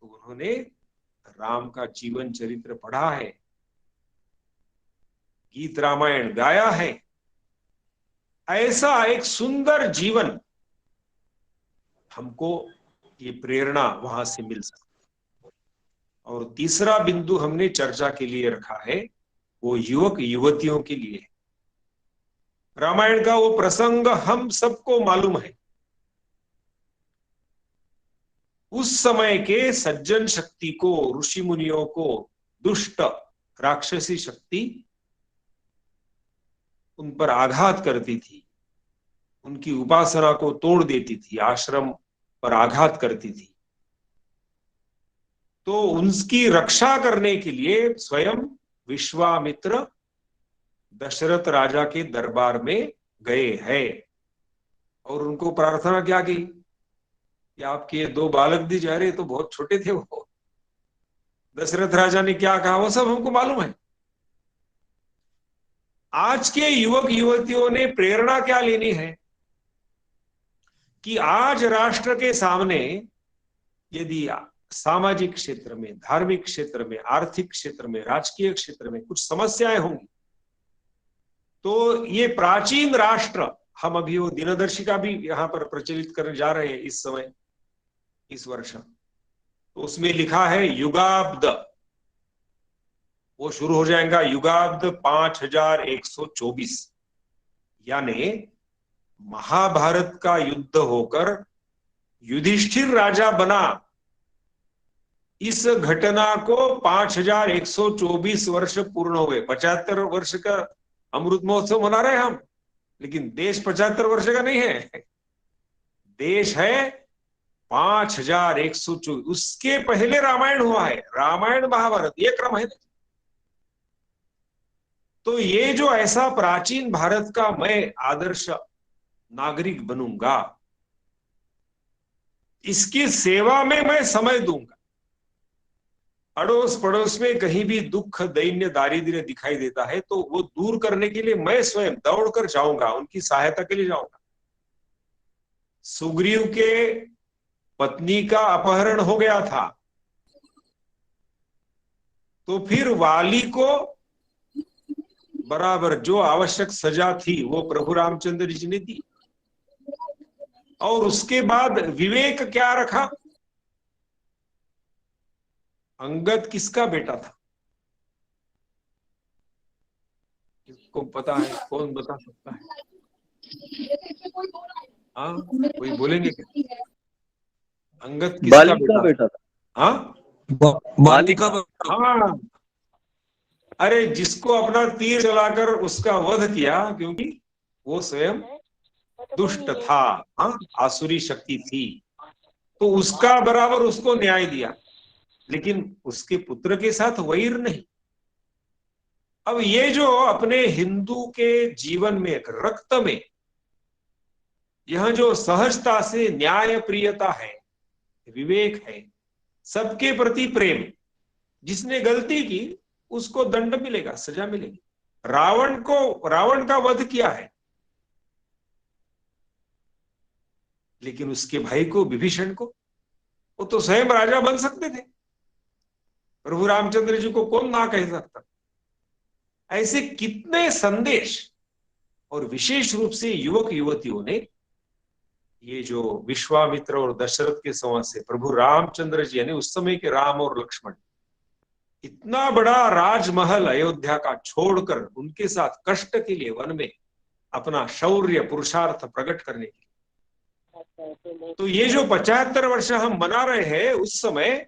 तो उन्होंने राम का जीवन चरित्र पढ़ा है, गीत रामायण गाया है, ऐसा एक सुंदर जीवन हमको ये प्रेरणा वहां से मिल सकती। और तीसरा बिंदु हमने चर्चा के लिए रखा है, वो युवक युवतियों के लिए है। रामायण का वो प्रसंग हम सबको मालूम है, उस समय के सज्जन शक्ति को, ऋषि मुनियों को दुष्ट राक्षसी शक्ति उन पर आघात करती थी, उनकी उपासना को तोड़ देती थी, आश्रम पर आघात करती थी। तो उनकी रक्षा करने के लिए स्वयं विश्वामित्र दशरथ राजा के दरबार में गए हैं और उनको प्रार्थना क्या की कि आपके 2 बालक दी जा रहे, तो बहुत छोटे थे वो। दशरथ राजा ने क्या कहा वो सब हमको मालूम है। आज के युवक युवतियों ने प्रेरणा क्या लेनी है कि आज राष्ट्र के सामने यदि सामाजिक क्षेत्र में, धार्मिक क्षेत्र में, आर्थिक क्षेत्र में, राजकीय क्षेत्र में कुछ समस्याएं होंगी, तो ये प्राचीन राष्ट्र, हम अभी वो दिनदर्शिका भी यहां पर प्रचलित करने जा रहे हैं इस समय, इस वर्ष, तो उसमें लिखा है युगाब्द, वो शुरू हो जाएगा युगाब्द 5124, यानी महाभारत का युद्ध होकर युधिष्ठिर राजा बना, इस घटना को 5124 वर्ष पूर्ण हुए। 75 वर्ष का अमृत महोत्सव मना रहे हैं हम, लेकिन देश 75 वर्ष का नहीं है, देश है 5124। उसके पहले रामायण हुआ है, रामायण महाभारत ये क्रम है। तो ये जो ऐसा प्राचीन भारत का मैं आदर्श नागरिक बनूंगा, इसकी सेवा में मैं समय दूंगा। अड़ोस पड़ोस में कहीं भी दुख, दैन्य, दारिद्र्य दिखाई देता है तो वो दूर करने के लिए मैं स्वयं दौड़कर जाऊंगा, उनकी सहायता के लिए जाऊंगा। सुग्रीव के पत्नी का अपहरण हो गया था, तो फिर वाली को बराबर जो आवश्यक सजा थी वो प्रभु रामचंद्र जी ने दी। और उसके बाद विवेक क्या रखा? अंगद किसका बेटा था? किसको पता है? कौन बता सकता है? हाँ, कोई बोलेंगे क्या? अंगद किसका बेटा था? हाँ, बाली का। हाँ, अरे जिसको अपना तीर चलाकर उसका वध किया, क्योंकि वो स्वयं दुष्ट था, हाँ, आसुरी शक्ति थी, तो उसका बराबर उसको न्याय दिया। लेकिन उसके पुत्र के साथ वैर नहीं। अब ये जो अपने हिंदू के जीवन में, एक रक्त में, यह जो सहजता से न्याय प्रियता है, विवेक है, सबके प्रति प्रेम, जिसने गलती की उसको दंड मिलेगा, सजा मिलेगी। रावण का वध किया है, लेकिन उसके भाई को, विभीषण को, वो तो स्वयं राजा बन सकते थे। प्रभु रामचंद्र जी को कौन ना कह सकता। ऐसे कितने संदेश, और विशेष रूप से युवक युवतियों ने ये जो विश्वामित्र और दशरथ के संवाद से प्रभु रामचंद्र जी, यानी उस समय के राम और लक्ष्मण, इतना बड़ा राजमहल अयोध्या का छोड़कर उनके साथ कष्ट के लिए वन में अपना शौर्य पुरुषार्थ प्रकट करने के लिए, तो ये जो 75 वर्ष हम मना रहे हैं, उस समय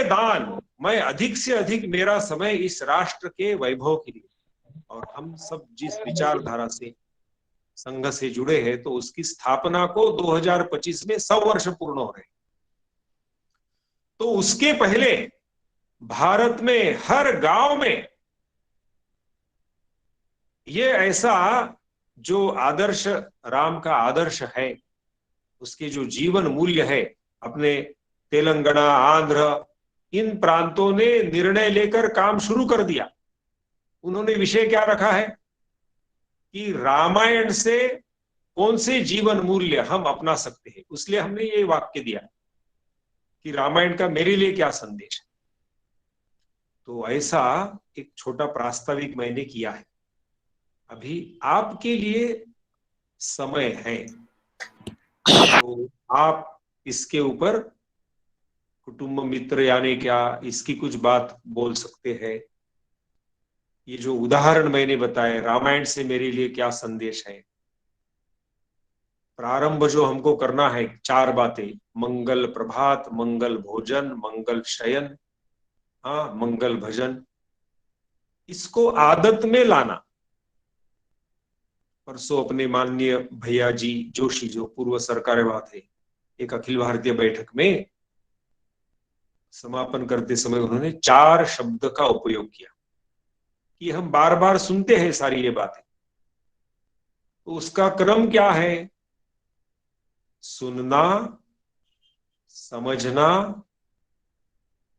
दान, मैं अधिक से अधिक मेरा समय इस राष्ट्र के वैभव के लिए, और हम सब जिस विचारधारा से संघ से जुड़े हैं, तो उसकी स्थापना को 2025 में 100 वर्ष पूर्ण हो रहे। तो उसके पहले भारत में हर गांव में ये ऐसा जो आदर्श, राम का आदर्श है, उसके जो जीवन मूल्य है, अपने तेलंगाना, आंध्र, इन प्रांतों ने निर्णय लेकर काम शुरू कर दिया। उन्होंने विषय क्या रखा है कि रामायण से कौन से जीवन मूल्य हम अपना सकते हैं। इसलिए हमने ये वाक्य दिया कि रामायण का मेरे लिए क्या संदेश है। तो ऐसा एक छोटा प्रास्ताविक मैंने किया है। अभी आपके लिए समय है, तो आप इसके ऊपर कुटुंब मित्र यानी क्या, इसकी कुछ बात बोल सकते हैं। ये जो उदाहरण मैंने बताए, रामायण से मेरे लिए क्या संदेश है। प्रारंभ जो हमको करना है, 4 बातें: मंगल प्रभात, मंगल भोजन, मंगल शयन, हाँ, मंगल भजन। इसको आदत में लाना। परसों अपने माननीय भैया जी जोशी, जो पूर्व सरकारेवा थे, एक अखिल भारतीय बैठक में समापन करते समय उन्होंने 4 शब्द का उपयोग किया कि हम बार बार सुनते हैं सारी ये बातें। तो उसका क्रम क्या है? सुनना, समझना,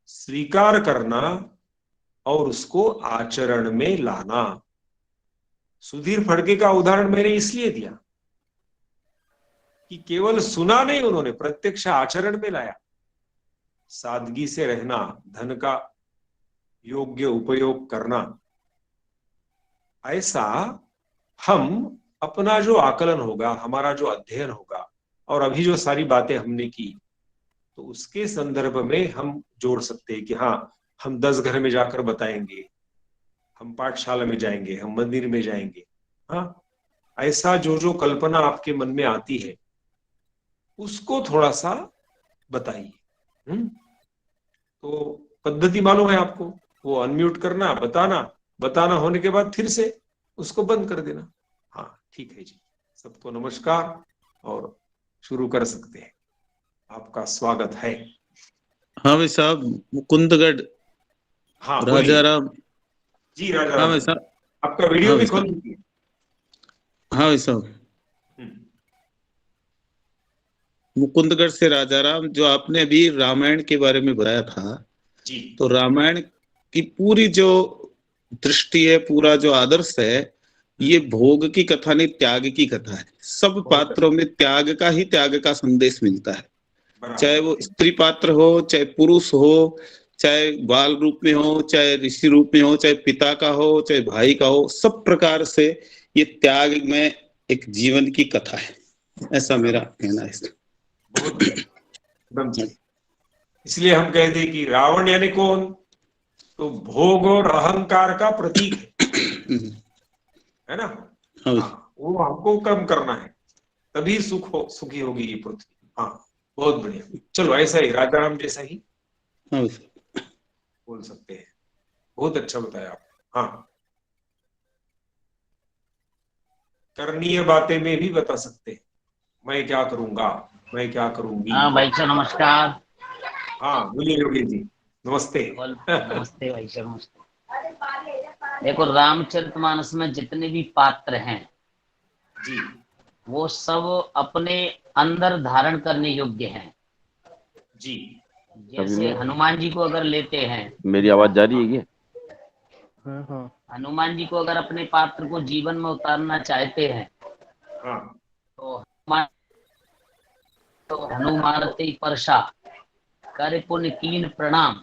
स्वीकार करना और उसको आचरण में लाना। सुधीर फड़के का उदाहरण मैंने इसलिए दिया कि केवल सुना नहीं, उन्होंने प्रत्यक्ष आचरण में लाया। सादगी से रहना, धन का योग्य उपयोग करना। ऐसा हम अपना जो आकलन होगा, हमारा जो अध्ययन होगा, और अभी जो सारी बातें हमने की, तो उसके संदर्भ में हम जोड़ सकते हैं कि हाँ, हम 10 घर में जाकर बताएंगे, हम पाठशाला में जाएंगे, हम मंदिर में जाएंगे। हाँ, ऐसा जो जो कल्पना आपके मन में आती है उसको थोड़ा सा बताइए। तो पद्धति मालूम है आपको, वो अनम्यूट करना, बताना होने के बाद फिर से उसको बंद कर देना। हाँ, ठीक है जी। सबको नमस्कार, और शुरू कर सकते हैं। आपका स्वागत है। हाँ भाई साहब, मुकुंदगढ़। हाँ, राजा राम जी। राजा हाँ राम, भाई साहब, आपका वीडियो हाँ भी भाई खोल साहब। दीजिए। हाँ भाई साहब, मुकुंदगढ़ से राजा राम। जो आपने अभी रामायण के बारे में बताया था जी, तो रामायण की पूरी जो दृष्टि है, पूरा जो आदर्श है, ये भोग की कथा नहीं, त्याग की कथा है। सब पात्रों में त्याग का संदेश मिलता है। चाहे वो स्त्री पात्र हो, चाहे पुरुष हो, चाहे बाल रूप में हो, चाहे ऋषि रूप में हो, चाहे पिता का हो, चाहे भाई का हो, सब प्रकार से ये त्याग में एक जीवन की कथा है। ऐसा मेरा कहना है। बहुत एकदम सही। इसलिए हम कहते हैं कि रावण यानी कौन? तो भोग और अहंकार का प्रतीक है ना। हाँ, वो हमको कम करना है, तभी सुखी होगी ये पृथ्वी। हाँ, बहुत बढ़िया। चलो, ऐसा ही राजा राम जैसा ही बोल सकते हैं। बहुत अच्छा बताया आप। हाँ, करणीय बातें में भी बता सकते हैं। मैं क्या करूंगा, मैं क्या करूंगी। हाँ भाई साहब, नमस्कार। हाँ बोलिए योगी जी, नमस्ते। नमस्ते भाई साहब, नमस्ते। देखो, रामचरितमानस में जितने भी पात्र हैं जी वो सब अपने अंदर धारण करने योग्य हैं। जी जैसे हनुमान जी को अगर लेते हैं, मेरी आवाज जा रही है क्या? हनुमान जी को अगर अपने पात्र को जीवन में उतारना चाहते हैं हाँ तो हनुमानते परशा करे पुण्य कीन प्रणाम,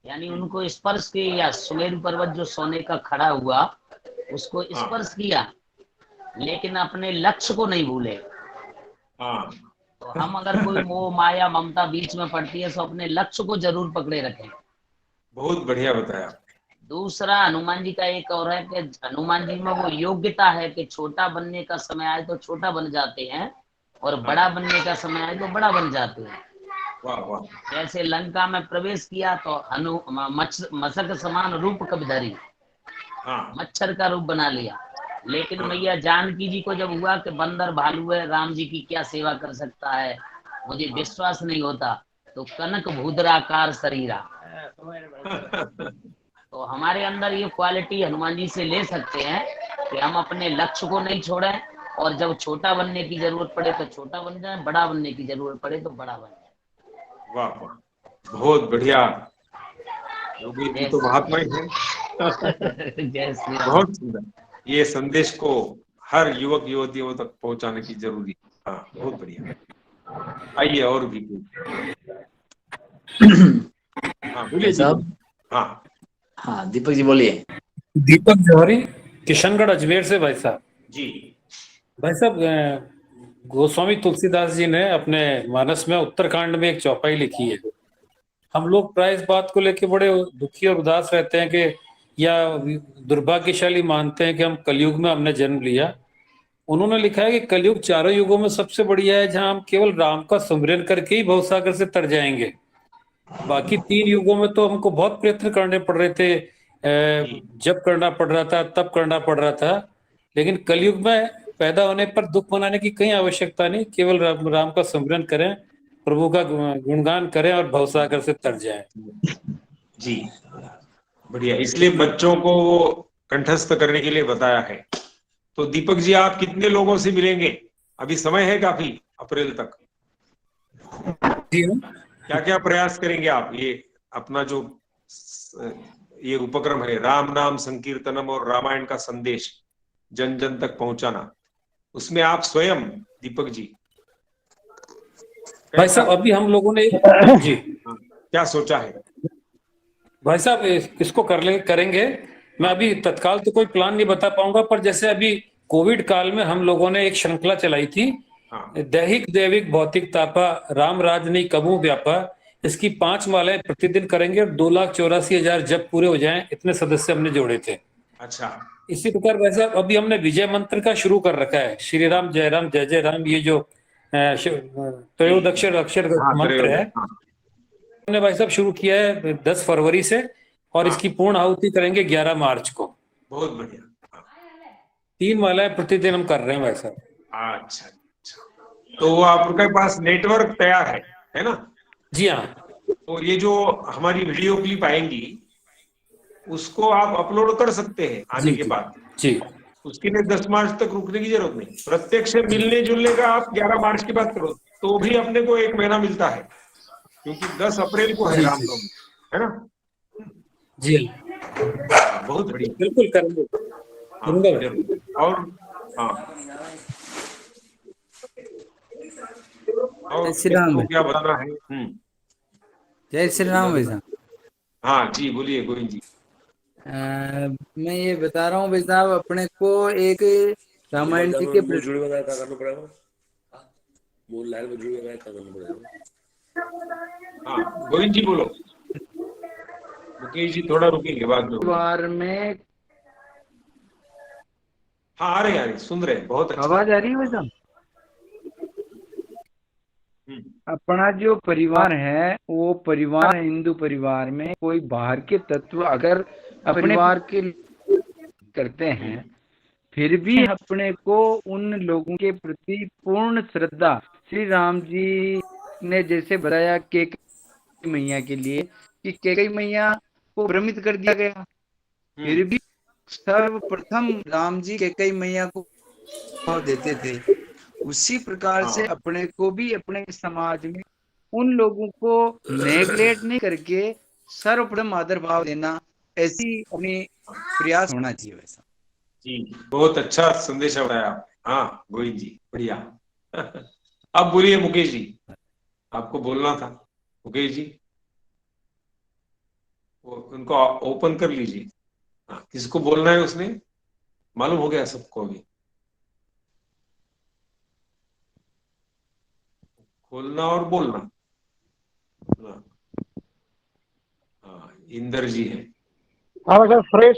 यानी उनको स्पर्श किया, या सुमेरु पर्वत जो सोने का खड़ा हुआ उसको स्पर्श किया, लेकिन अपने लक्ष्य को नहीं भूले। हाँ तो हम अगर कोई मोह माया ममता बीच में पड़ती है तो अपने लक्ष्य को जरूर पकड़े रखें। बहुत बढ़िया बताया। दूसरा, हनुमान जी का एक और है कि हनुमान जी में वो योग्यता है कि छोटा बनने का समय आए तो छोटा बन जाते हैं और बड़ा बनने का समय आए तो बड़ा बन जाते हैं। वाह वाह। जैसे लंका में प्रवेश किया तो मशक समान रूप कबधरी, हाँ मच्छर का रूप बना लिया, लेकिन मैया जानकी जी को जब हुआ कि बंदर भालू है, राम जी की क्या सेवा कर सकता है, मुझे विश्वास नहीं होता, तो कनक भूदराकार शरीरा। तो हमारे अंदर ये क्वालिटी हनुमान जी से ले सकते हैं कि हम अपने लक्ष्य को नहीं छोड़ें, और जब छोटा बनने की जरूरत पड़े तो छोटा बन जाए, बड़ा बनने की जरूरत पड़े तो बड़ा बन जाए। वाह वाह, बहुत बढ़िया। योगी जी तो महात्मा ही है। जय श्री राम। बहुत सुंदर। ये संदेश को हर युवक युवतियों तक पहुंचाने की जरूरी। हाँ बहुत बढ़िया। आइए और भी हाँ बोलिए साहब। हाँ हाँ दीपक जी बोलिए। दीपक जौहरी, किशनगढ़ अजमेर से। भाई साहब, जी भाई साहब, गोस्वामी तुलसीदास जी ने अपने मानस में उत्तरकांड में एक चौपाई लिखी है। हम लोग प्राय इस बात को लेकर बड़े दुखी और उदास रहते हैं कि, या दुर्भाग्यशाली मानते हैं कि हम कलयुग में हमने जन्म लिया। उन्होंने लिखा है कि कलयुग चारों युगों में सबसे बढ़िया है, जहां हम केवल राम का सुमिरन करके ही भवसागर से तर जाएंगे। बाकी 3 युगों में तो हमको बहुत प्रयत्न करने पड़ रहे थे, जब करना पड़ रहा था, तब करना पड़ रहा था। लेकिन कलयुग में पैदा होने पर दुख मनाने की कहीं आवश्यकता नहीं, केवल राम का सुमिरन करें, प्रभु का गुणगान करें और भवसागर से तर जाएं। जी बढ़िया। इसलिए बच्चों को कंठस्थ करने के लिए बताया है। तो दीपक जी, आप कितने लोगों से मिलेंगे? अभी समय है काफी, अप्रैल तक। क्या क्या प्रयास करेंगे आप? ये अपना जो ये उपक्रम है, राम नाम संकीर्तनम और रामायण का संदेश जन जन तक पहुंचाना, उसमें आप स्वयं दीपक जी भाई साहब, अभी हम लोगों ने जी क्या सोचा है? भाई साहब, इसको करेंगे। मैं अभी तत्काल तो कोई प्लान नहीं बता पाऊंगा, पर जैसे अभी कोविड काल में हम लोगों ने एक श्रृंखला चलाई थी, दैहिक दैविक भौतिक तापा राम राज नहीं कबू व्यापा। इसकी 5 मालाएं प्रतिदिन करेंगे और 2,84,000 जब पूरे हो जाएं, इतने सदस्य हमने जोड़े थे। अच्छा। इसी प्रकार वैसे अभी हमने विजय मंत्र का शुरू कर रखा है, श्री राम जय राम जय जय राम। ये जो त्रयोदक्षर अक्षर मंत्र है, हमने भाई साहब शुरू किया है 10 फरवरी से, और इसकी पूर्ण आहुति करेंगे 11 मार्च को। बहुत बढ़िया। 3 मालाएं प्रतिदिन हम कर रहे हैं भाई साहब। अच्छा अच्छा, तो आपके पास नेटवर्क तैयार है ना? जी हाँ। तो ये जो हमारी वीडियो क्लिप आएंगी उसको आप अपलोड कर सकते हैं आने के बाद। जी, उसके लिए 10 मार्च तक रुकने की जरूरत नहीं। प्रत्यक्ष मिलने जुलने का आप 11 मार्च की बात करो तो भी अपने को 1 महीना मिलता है, क्योंकि 10 अप्रैल को है रामनवमी, है ना? जी बहुत बढ़िया, बिल्कुल करेंगे। और और श्री राम क्या बताना है? जय श्री राम भाई साहब। हाँ जी बोलिए गोविंद जी। मैं ये बता रहा हूँ भाई साहब, अपने को एक रामायण जी के हाँ गोविंद जी बोलो। मुकेश जी थोड़ा रुकेंगे बाद में। बार में हाँ आ रहे सुन रहे, बहुत अच्छा। आवाज आ रही है भाई साहब? अपना जो परिवार है वो परिवार हिंदू परिवार में कोई बाहर के तत्व अगर परिवार के करते हैं, फिर भी अपने को उन लोगों के प्रति पूर्ण श्रद्धा, श्री राम जी ने जैसे बताया कि मैया के लिए कि कैकेयी मैया को भ्रमित कर दिया गया। फिर भी सर्वप्रथम राम जी कैकेयी मैया को भाव देते थे। उसी प्रकार से अपने को भी अपने समाज में उन लोगों को नेग्लेक्ट नहीं करके सर्वप्रथम आदर भाव देना, ऐसी अपनी प्रयास होना चाहिए। वैसा जी, बहुत अच्छा संदेश बताया आप। हाँ गोविंद जी, बढ़िया। अब बोलिए मुकेश जी, आपको बोलना था। मुकेश जी, उनको ओपन कर लीजिए। हाँ, किसको बोलना है उसने मालूम हो गया सबको। अभी खोलना और बोलना। हाँ, इंदर जी है। हाँ सर, सुरेश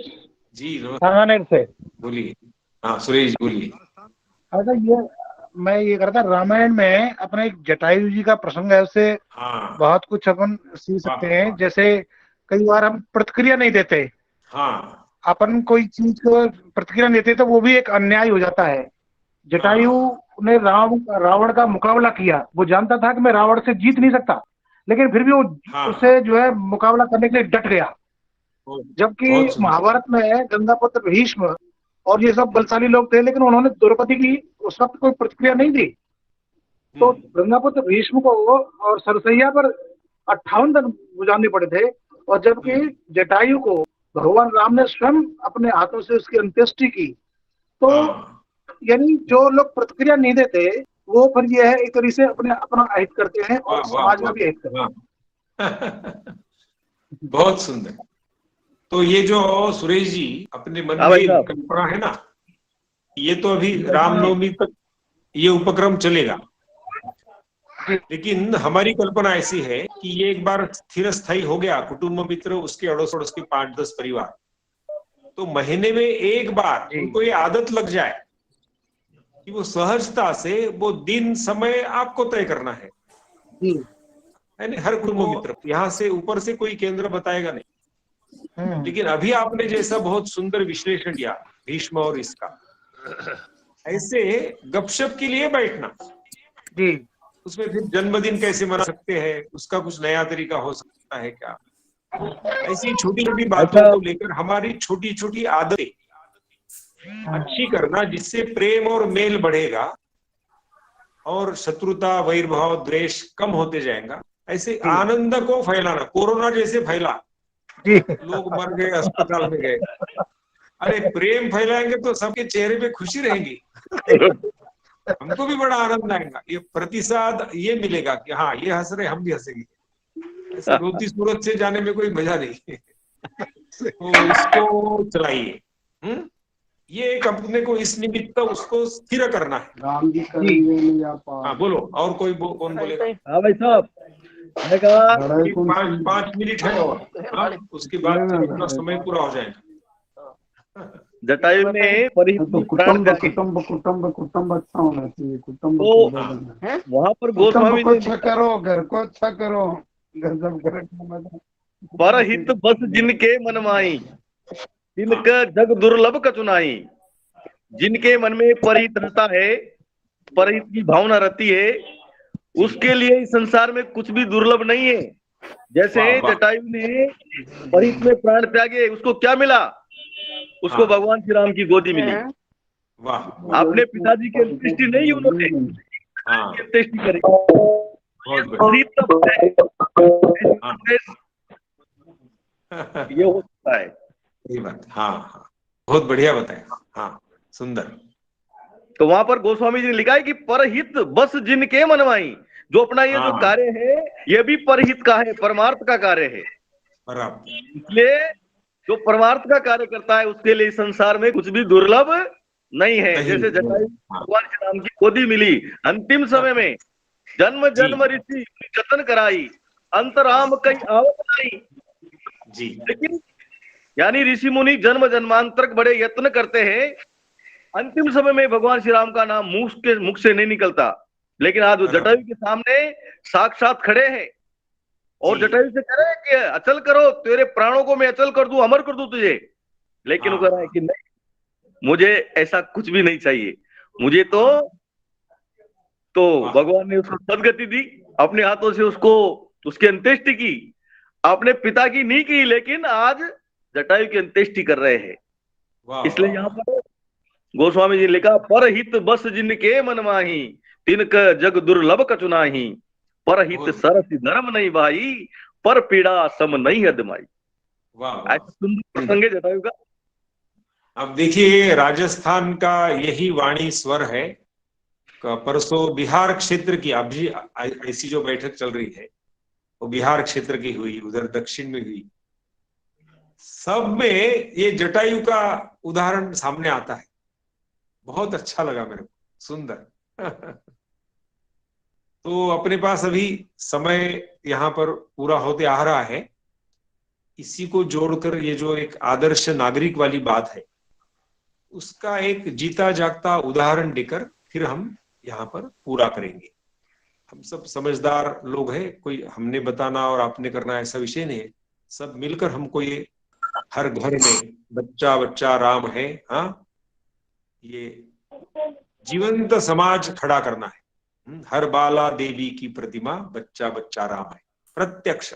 जी सांगानेर से बोलिए। हाँ सुरेश बोलिए। अच्छा, ये मैं ये करता, रामायण में अपने एक जटायु जी का प्रसंग है, उससे हाँ बहुत कुछ अपन सीख सकते हैं। जैसे कई बार हम प्रतिक्रिया नहीं देते, हाँ अपन कोई चीज को प्रतिक्रिया नहीं देते तो वो भी एक अन्याय हो जाता है। जटायु ने रावण का मुकाबला किया। वो जानता था कि मैं रावण से जीत नहीं सकता, लेकिन फिर भी वो उससे जो है मुकाबला करने के लिए डट गया। जबकि महाभारत में गंगापुत्र भीष्म और ये सब बलशाली लोग थे, लेकिन उन्होंने द्रौपदी की उस वक्त कोई प्रतिक्रिया नहीं दी। तो गंगापुत्र भीष्म को और सरसैया पर 58 दिन गुजारने पड़े थे, और जबकि जटायु को भगवान राम ने स्वयं अपने हाथों से उसकी अंत्येष्टि की। तो यानी जो लोग प्रतिक्रिया नहीं देते वो फिर ये है एक तरीके से अपना अहित करते हैं और समाज में भी अहित करते हैं। बहुत सुंदर। तो ये जो सुरेश जी अपने मन में कल्पना है ना, ये तो अभी रामनवमी तक ये उपक्रम चलेगा, लेकिन हमारी कल्पना ऐसी है कि ये एक बार स्थिर स्थायी हो गया, कुटुंब मित्र उसके अड़ोस पड़ोस के 5-10 परिवार, तो महीने में एक बार उनको ये आदत लग जाए कि वो सहजता से वो दिन समय आपको तय करना है। यानी हर कुटुंब मित्र, यहाँ से ऊपर से कोई केंद्र बताएगा नहीं। लेकिन अभी आपने जैसा बहुत सुंदर विश्लेषण किया भीष्म और इसका, ऐसे गपशप के लिए बैठना, उसमें फिर जन्मदिन कैसे मना सकते हैं, उसका कुछ नया तरीका हो सकता है क्या, ऐसी छोटी छोटी बातों को लेकर हमारी छोटी छोटी आदतें अच्छी करना, जिससे प्रेम और मेल बढ़ेगा और शत्रुता वैरभाव द्वेष कम होते जाएगा। ऐसे आनंद को फैलाना, कोरोना जैसे फैला, लोग मर गए, अस्पताल में गए, अरे प्रेम फैलाएंगे तो सबके चेहरे पे खुशी रहेगी, हमको भी बड़ा आनंद आएगा। ये प्रतिसाद ये मिलेगा कि हाँ ये हंस रहे, हम भी हंसेंगे। ऐसे रोती सूरत से जाने में कोई मजा नहीं। तो इसको चलाइए। ये एक अपने को इस निमित्त उसको स्थिर करना है। राम जी करेंगे। हाँ बोलो, और कोई कौन बोलेगा? हाँ भाई साहब, मैंने कहा 5 मिनट है और उसके बाद अपना समय पूरा हो जाएगा। जटायु ने कुटुंब अच्छा होना चाहिए। कुटुंब वहाँ पर गोस्वामी को अच्छा करो, घर को अच्छा करो, घर जब परहित बस जिनके मन माई, तिनका जग दुर्लभ कचुनाई। जिनके मन में परहित रहता है, परहित की भावना रहती है, उसके लिए इस संसार में कुछ भी दुर्लभ नहीं है। जैसे जटायु ने परहित में प्राण त्यागे, उसको क्या मिला? उसको भगवान श्री राम की गोदी मिली। अपने पिताजी के अंत्येष्टि नहीं उन्होंने, अंत्येष्टि करी। ये हो सकता है। ये बात, हाँ बहुत बढ़िया बताया। हाँ सुंदर। तो वहां पर गोस्वामी जी ने लिखा है कि परहित बस जिनके मनवाई। जो अपना ये जो कार्य है ये भी परहित का है, परमार्थ का कार्य है। इसलिए जो परमार्थ का कार्य करता है उसके लिए संसार में कुछ भी दुर्लभ नहीं है। जैसे जटायु भगवान श्री राम की गोदी मिली अंतिम समय में, जन्म जन्म ऋषि जतन कराई, अंतराम कई आवत नहीं। लेकिन यानी ऋषि मुनि जन्म जन्मांतर बड़े यत्न करते हैं, अंतिम समय में भगवान श्री राम का नाम मुख से नहीं निकलता। लेकिन आज वो जटायु के सामने साक्षात खड़े हैं और जटायु से कह रहे हैं कि अचल करो, तेरे प्राणों को मैं अचल कर दूं, अमर कर दूं तुझे। लेकिन वो कह रहा है कि नहीं, मुझे ऐसा कुछ भी नहीं चाहिए। मुझे तो भगवान ने उसको सदगति दी, अपने हाथों से उसको तो उसकी अंत्येष्टि की। अपने पिता की नहीं की, लेकिन आज जटायु की अंत्येष्टि कर रहे हैं। इसलिए यहाँ पर गोस्वामी जी ने लिखा, परहित बस जिनके मन माही, तिनक जग दुर्लभ कचुनाही, परहित सरस धर्म नहीं भाई, पर पीड़ा सम नहीं अदमाई। ऐसा सुंदर प्रसंग है जटायु का। अब देखिए, राजस्थान का यही वाणी स्वर है। परसों बिहार क्षेत्र की अभी ऐसी जो बैठक चल रही है वो बिहार क्षेत्र की हुई, उधर दक्षिण में हुई। सब में ये जटायु का उदाहरण सामने आता है। बहुत अच्छा लगा मेरे को, सुंदर। तो अपने पास अभी समय यहाँ पर पूरा होते आ रहा है। इसी को जोड़कर ये जो एक आदर्श नागरिक वाली बात है, उसका एक जीता जागता उदाहरण देकर फिर हम यहाँ पर पूरा करेंगे। हम सब समझदार लोग हैं, कोई हमने बताना और आपने करना ऐसा विषय नहीं है। सब मिलकर हमको ये हर घर में बच्चा बच्चा राम है, हाँ, ये जीवंत समाज खड़ा करना है। हर बाला देवी की प्रतिमा, बच्चा बच्चा राम है, प्रत्यक्ष।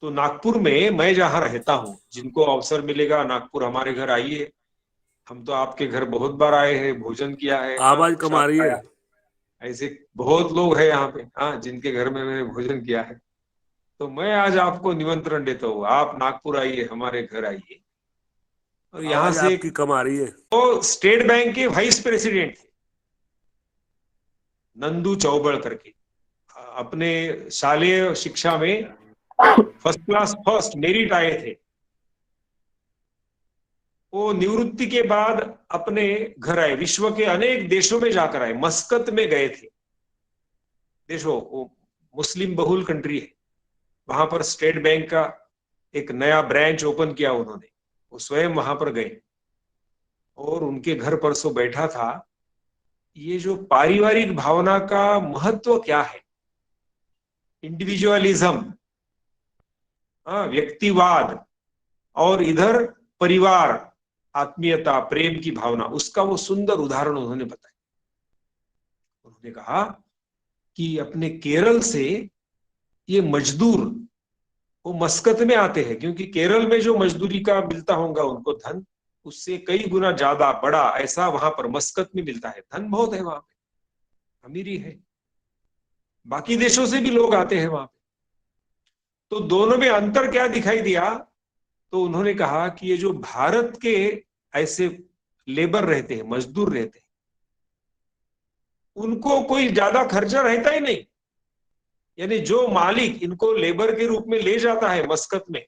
तो नागपुर में मैं जहां रहता हूं, जिनको अवसर मिलेगा नागपुर हमारे घर आइए। हम तो आपके घर बहुत बार आए हैं, भोजन किया है, आवाज कम आ रही है। ऐसे बहुत लोग हैं यहाँ पे, हाँ, जिनके घर में मैंने भोजन किया है। तो मैं आज आपको निमंत्रण देता हूँ, आप नागपुर आइए, हमारे घर आइए। और यहाँ से आपकी कम आ रही है। तो स्टेट बैंक के वाइस प्रेसिडेंट थे नंदू चौबड़ करके, अपने शालेय शिक्षा में फर्स्ट क्लास फर्स्ट मेरिट आए थे। वो निवृत्ति के बाद अपने घर आए, विश्व के अनेक देशों में जाकर आए, मस्कत में गए थे। देखो, वो मुस्लिम बहुल कंट्री है, वहां पर स्टेट बैंक का एक नया ब्रांच ओपन किया उन्होंने। वो स्वयं वहां पर गए और उनके घर परसों बैठा था। ये जो पारिवारिक भावना का महत्व क्या है, इंडिविजुअलिज्म, व्यक्तिवाद, और इधर परिवार, आत्मीयता, प्रेम की भावना, उसका वो सुंदर उदाहरण उन्होंने बताया। उन्होंने कहा कि अपने केरल से ये मजदूर वो मस्कत में आते हैं, क्योंकि केरल में जो मजदूरी का मिलता होगा उनको धन, उससे कई गुना ज्यादा बड़ा ऐसा वहां पर मस्कत में मिलता है। धन बहुत है वहां पे, अमीरी है, बाकी देशों से भी लोग आते हैं वहां पे। तो दोनों में अंतर क्या दिखाई दिया? तो उन्होंने कहा कि ये जो भारत के ऐसे लेबर रहते हैं, मजदूर रहते हैं, उनको कोई ज्यादा खर्चा रहता ही नहीं। यानी जो मालिक इनको लेबर के रूप में ले जाता है मस्कत में,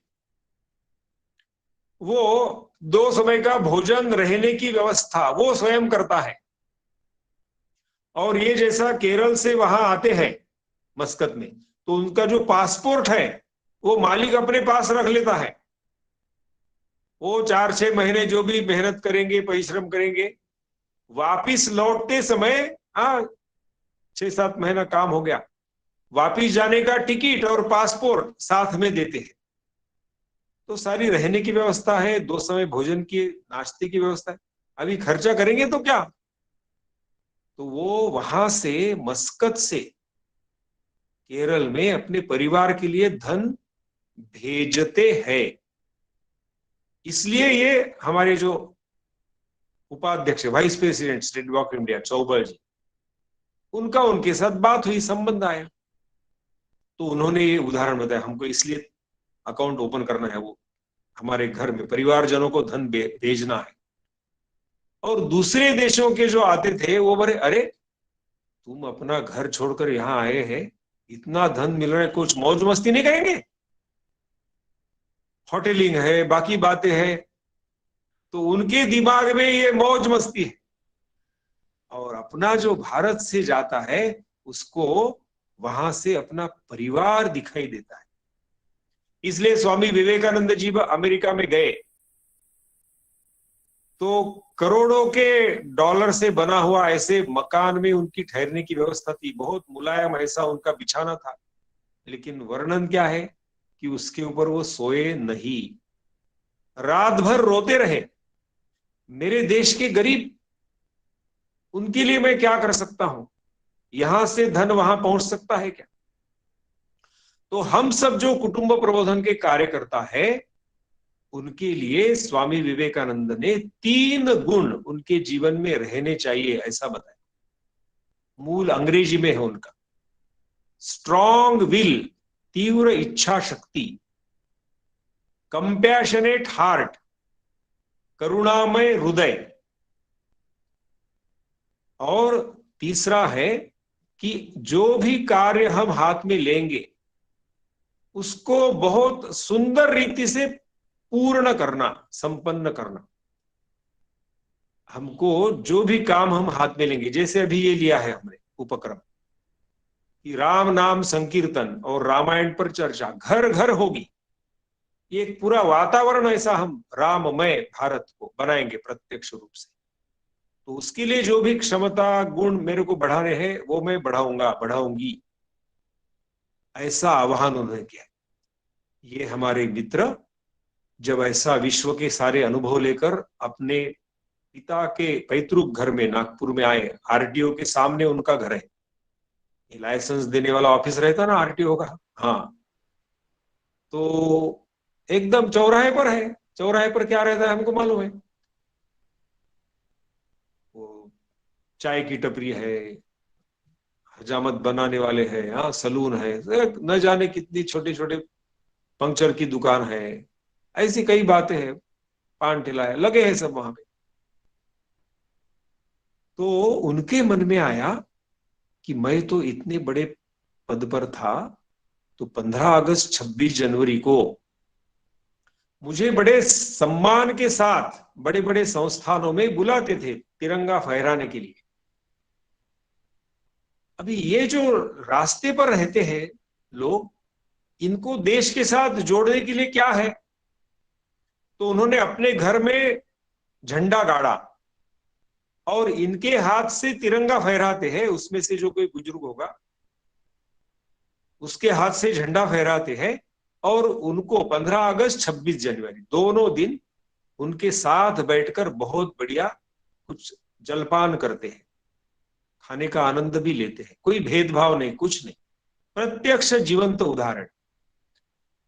वो 2 समय का भोजन, रहने की व्यवस्था वो स्वयं करता है। और ये जैसा केरल से वहां आते हैं मस्कत में, तो उनका जो पासपोर्ट है वो मालिक अपने पास रख लेता है। वो 4-6 महीने जो भी मेहनत करेंगे, परिश्रम करेंगे, वापिस लौटते समय 6-7 महीना काम हो गया, वापिस जाने का टिकट और पासपोर्ट साथ में देते हैं। तो सारी रहने की व्यवस्था है, 2 समय भोजन की, नाश्ते की व्यवस्था है। अभी खर्चा करेंगे तो क्या? तो वो वहां से मस्कत से केरल में अपने परिवार के लिए धन भेजते हैं। इसलिए ये हमारे जो उपाध्यक्ष, vice president state bank of India Chaubad ji, उनका उनके साथ बात हुई, संबंध आया, तो उन्होंने ये उदाहरण बताया। हमको इसलिए अकाउंट ओपन करना है, वो हमारे घर में परिवारजनों को धन भेजना है। और दूसरे देशों के जो आते थे वो बोले, अरे तुम अपना घर छोड़कर यहाँ आए हैं, इतना धन मिल रहा है, कुछ मौज मस्ती नहीं करेंगे? होटलिंग है, बाकी बातें हैं। तो उनके दिमाग में ये मौज मस्ती है। और अपना जो भारत से जाता है उसको वहां से अपना परिवार दिखाई देता है। इसलिए स्वामी विवेकानंद जी अमेरिका में गए तो करोड़ों के डॉलर से बना हुआ ऐसे मकान में उनकी ठहरने की व्यवस्था थी। बहुत मुलायम ऐसा उनका बिछाना था, लेकिन वर्णन क्या है कि उसके ऊपर वो सोए नहीं, रात भर रोते रहे। मेरे देश के गरीब, उनके लिए मैं क्या कर सकता हूं? यहां से धन वहां पहुंच सकता है क्या? तो हम सब जो कुटुंब प्रबोधन के कार्यकर्ता है, उनके लिए स्वामी विवेकानंद ने 3 गुण उनके जीवन में रहने चाहिए ऐसा बताया। मूल अंग्रेजी में है उनका, स्ट्रॉन्ग विल, तीव्र इच्छा शक्ति, कंपैशनेट हार्ट, करुणामय हृदय, और तीसरा है कि जो भी कार्य हम हाथ में लेंगे उसको बहुत सुंदर रीति से पूर्ण करना, संपन्न करना। हमको जो भी काम हम हाथ में लेंगे, जैसे अभी ये लिया है हमने उपक्रम कि राम नाम संकीर्तन और रामायण पर चर्चा घर घर होगी, ये एक पूरा वातावरण ऐसा हम राममय भारत को बनाएंगे प्रत्यक्ष रूप से। तो उसके लिए जो भी क्षमता गुण मेरे को बढ़ाने हैं वो मैं बढ़ाऊंगा, बढ़ाऊंगी, ऐसा आह्वान उन्होंने किया। ये हमारे मित्र जब ऐसा विश्व के सारे अनुभव लेकर अपने पिता के पैतृक घर में नागपुर में आए, आरटीओ के सामने उनका घर है, ये लाइसेंस देने वाला ऑफिस रहता ना आरटीओ का, हाँ, तो एकदम चौराहे पर है। चौराहे पर क्या रहता है हमको मालूम है, वो चाय की टपरी है, हजामत बनाने वाले हैं, हाँ, सलून है, न जाने कितनी छोटे छोटे पंक्चर की दुकान है, ऐसी कई बातें हैं, पान ठेला है, लगे हैं सब वहां पे। तो उनके मन में आया कि मैं तो इतने बड़े पद पर था, तो 15 अगस्त 26 जनवरी को मुझे बड़े सम्मान के साथ बड़े बड़े संस्थानों में बुलाते थे तिरंगा फहराने के लिए। अभी ये जो रास्ते पर रहते हैं लोग, इनको देश के साथ जोड़ने के लिए क्या है, तो उन्होंने अपने घर में झंडा गाड़ा और इनके हाथ से तिरंगा फहराते हैं। उसमें से जो कोई बुजुर्ग होगा उसके हाथ से झंडा फहराते हैं और उनको 15 अगस्त 26 जनवरी दोनों दिन उनके साथ बैठकर बहुत बढ़िया कुछ जलपान करते हैं, खाने का आनंद भी लेते हैं, कोई भेदभाव नहीं, कुछ नहीं, प्रत्यक्ष जीवंत उदाहरण।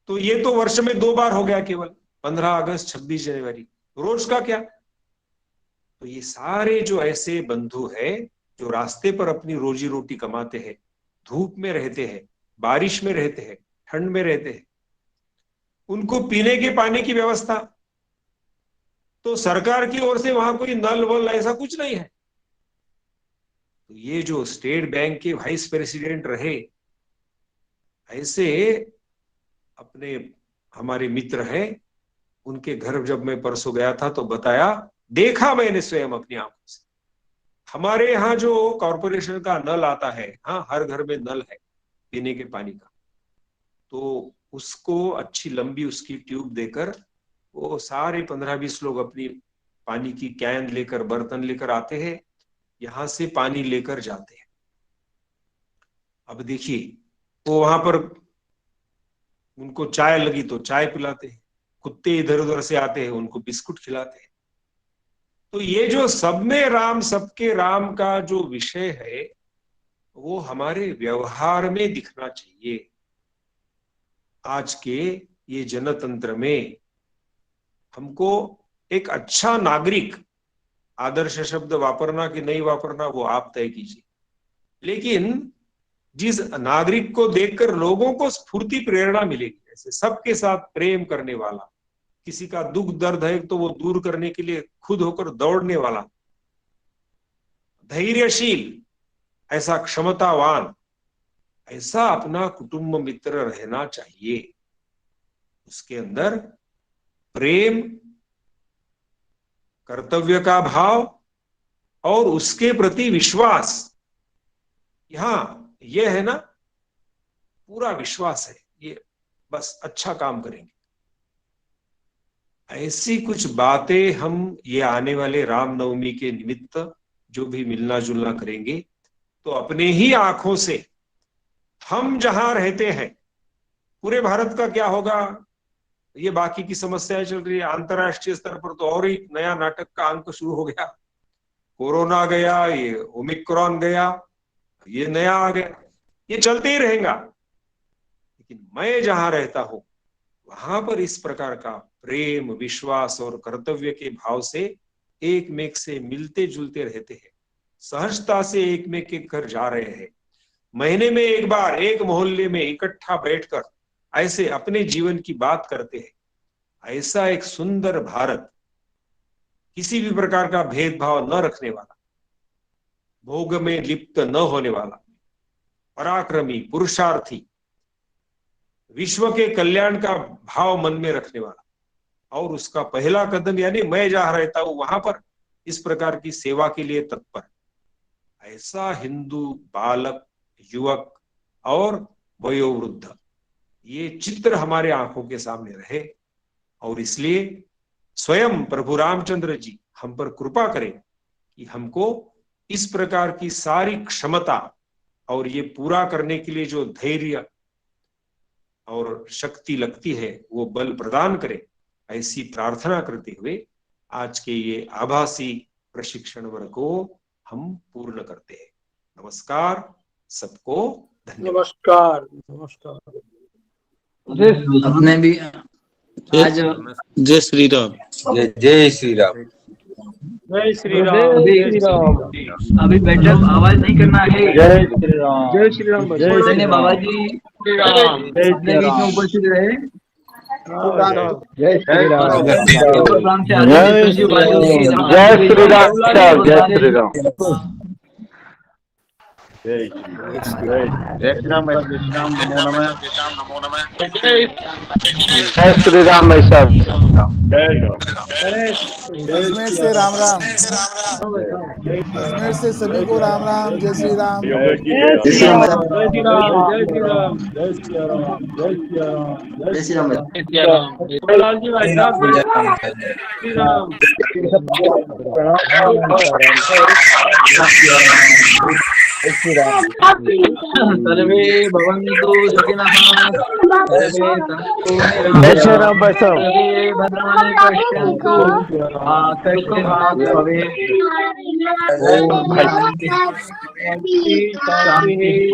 तो ये तो वर्ष में 2 बार हो गया केवल, 15 अगस्त 26 जनवरी, रोज का क्या। तो ये सारे जो ऐसे बंधु हैं जो रास्ते पर अपनी रोजी रोटी कमाते हैं, धूप में रहते हैं, बारिश में रहते हैं, ठंड में रहते हैं, उनको पीने के पानी की व्यवस्था तो सरकार की ओर से वहां कोई नल वल ऐसा कुछ नहीं है। तो ये जो स्टेट बैंक के वाइस प्रेसिडेंट रहे, ऐसे अपने हमारे मित्र हैं, उनके घर जब मैं परसों गया था तो बताया, देखा मैंने स्वयं अपनी आंखों से। हमारे यहाँ जो कॉरपोरेशन का नल आता है, हाँ, हर घर में नल है पीने के पानी का, तो उसको अच्छी लंबी उसकी ट्यूब देकर वो सारे 15-20 लोग अपनी पानी की कैन लेकर, बर्तन लेकर आते हैं, यहां से पानी लेकर जाते हैं। अब देखिए, वो वहां पर उनको चाय लगी तो चाय पिलाते हैं, कुत्ते इधर उधर से आते हैं उनको बिस्कुट खिलाते हैं। तो ये जो सब में राम सबके राम का जो विषय है वो हमारे व्यवहार में दिखना चाहिए। आज के ये जनतंत्र में हमको एक अच्छा नागरिक, आदर्श शब्द वापरना कि नहीं वापरना वो आप तय कीजिए, लेकिन जिस नागरिक को देखकर लोगों को स्फूर्ति प्रेरणा मिलेगी, ऐसे सबके साथ प्रेम करने वाला, किसी का दुख दर्द है तो वो दूर करने के लिए खुद होकर दौड़ने वाला, धैर्यशील, ऐसा क्षमतावान, ऐसा अपना कुटुंब मित्र रहना चाहिए। उसके अंदर प्रेम, कर्तव्य का भाव और उसके प्रति विश्वास, यहां यह है ना, पूरा विश्वास है, ये बस अच्छा काम करेंगे। ऐसी कुछ बातें हम ये आने वाले रामनवमी के निमित्त जो भी मिलना जुलना करेंगे, तो अपने ही आंखों से हम जहां रहते हैं, पूरे भारत का क्या होगा, ये बाकी की समस्याएं चल रही है। अंतरराष्ट्रीय स्तर पर तो और ही नया नाटक का अंक शुरू हो गया, कोरोना गया, ये ओमिक्रॉन गया, ये नया आ गया, ये चलते ही रहेगा। लेकिन मैं जहां रहता हूं वहां पर इस प्रकार का प्रेम, विश्वास और कर्तव्य के भाव से एक मेक से मिलते जुलते रहते हैं, सहजता से एक मेक के घर जा रहे हैं, महीने में एक बार एक मोहल्ले में इकट्ठा बैठकर ऐसे अपने जीवन की बात करते हैं। ऐसा एक सुंदर भारत, किसी भी प्रकार का भेदभाव न रखने वाला, भोग में लिप्त न होने वाला, पराक्रमी, पुरुषार्थी, विश्व के कल्याण का भाव मन में रखने वाला, और उसका पहला कदम यानी मैं जहां रहता हूं वहां पर इस प्रकार की सेवा के लिए तत्पर, ऐसा हिंदू बालक, युवक और वयोवृद्ध, ये चित्र हमारे आंखों के सामने रहे। और इसलिए स्वयं प्रभु रामचंद्र जी हम पर कृपा करें कि हमको इस प्रकार की सारी क्षमता और ये पूरा करने के लिए जो धैर्य और शक्ति लगती है वो बल प्रदान करे, ऐसी प्रार्थना करते हुए आज के ये आभासी प्रशिक्षण वर्ग को हम पूर्ण करते हैं। नमस्कार सबको, धन्यवाद। नमस्कार। नमस्कार। अपने भी आज जय श्री राम। जय श्री राम। जय श्री राम। जय श्री राम। अभी बैठक आवाज नहीं करना है। जय श्री राम। जय श्री राम। जय बाबा जी अपने बीच में उपस्थित रहे। जय श्री राम। जय श्री राम। जय श्री राम। जय श्री राम। जय श्री राम। जय श्री राम। जय श्री राम भाई साहब। अजमेर से राम राम। अजमेर से सभी को राम राम। जय श्री राम। जय श्री राम। जय श्री राम। जय श्री राम। जय श्री राम। जय श्री राम। जय श्री राम। लाल जी भाई साहब, जय श्री राम। सर्वे भवन्तु सुखिनः। जय श्री राम भाई साहब। सर्वे भद्राणि पश्यन्तु मा कष्टं भवेत्। ओम शांति शांति।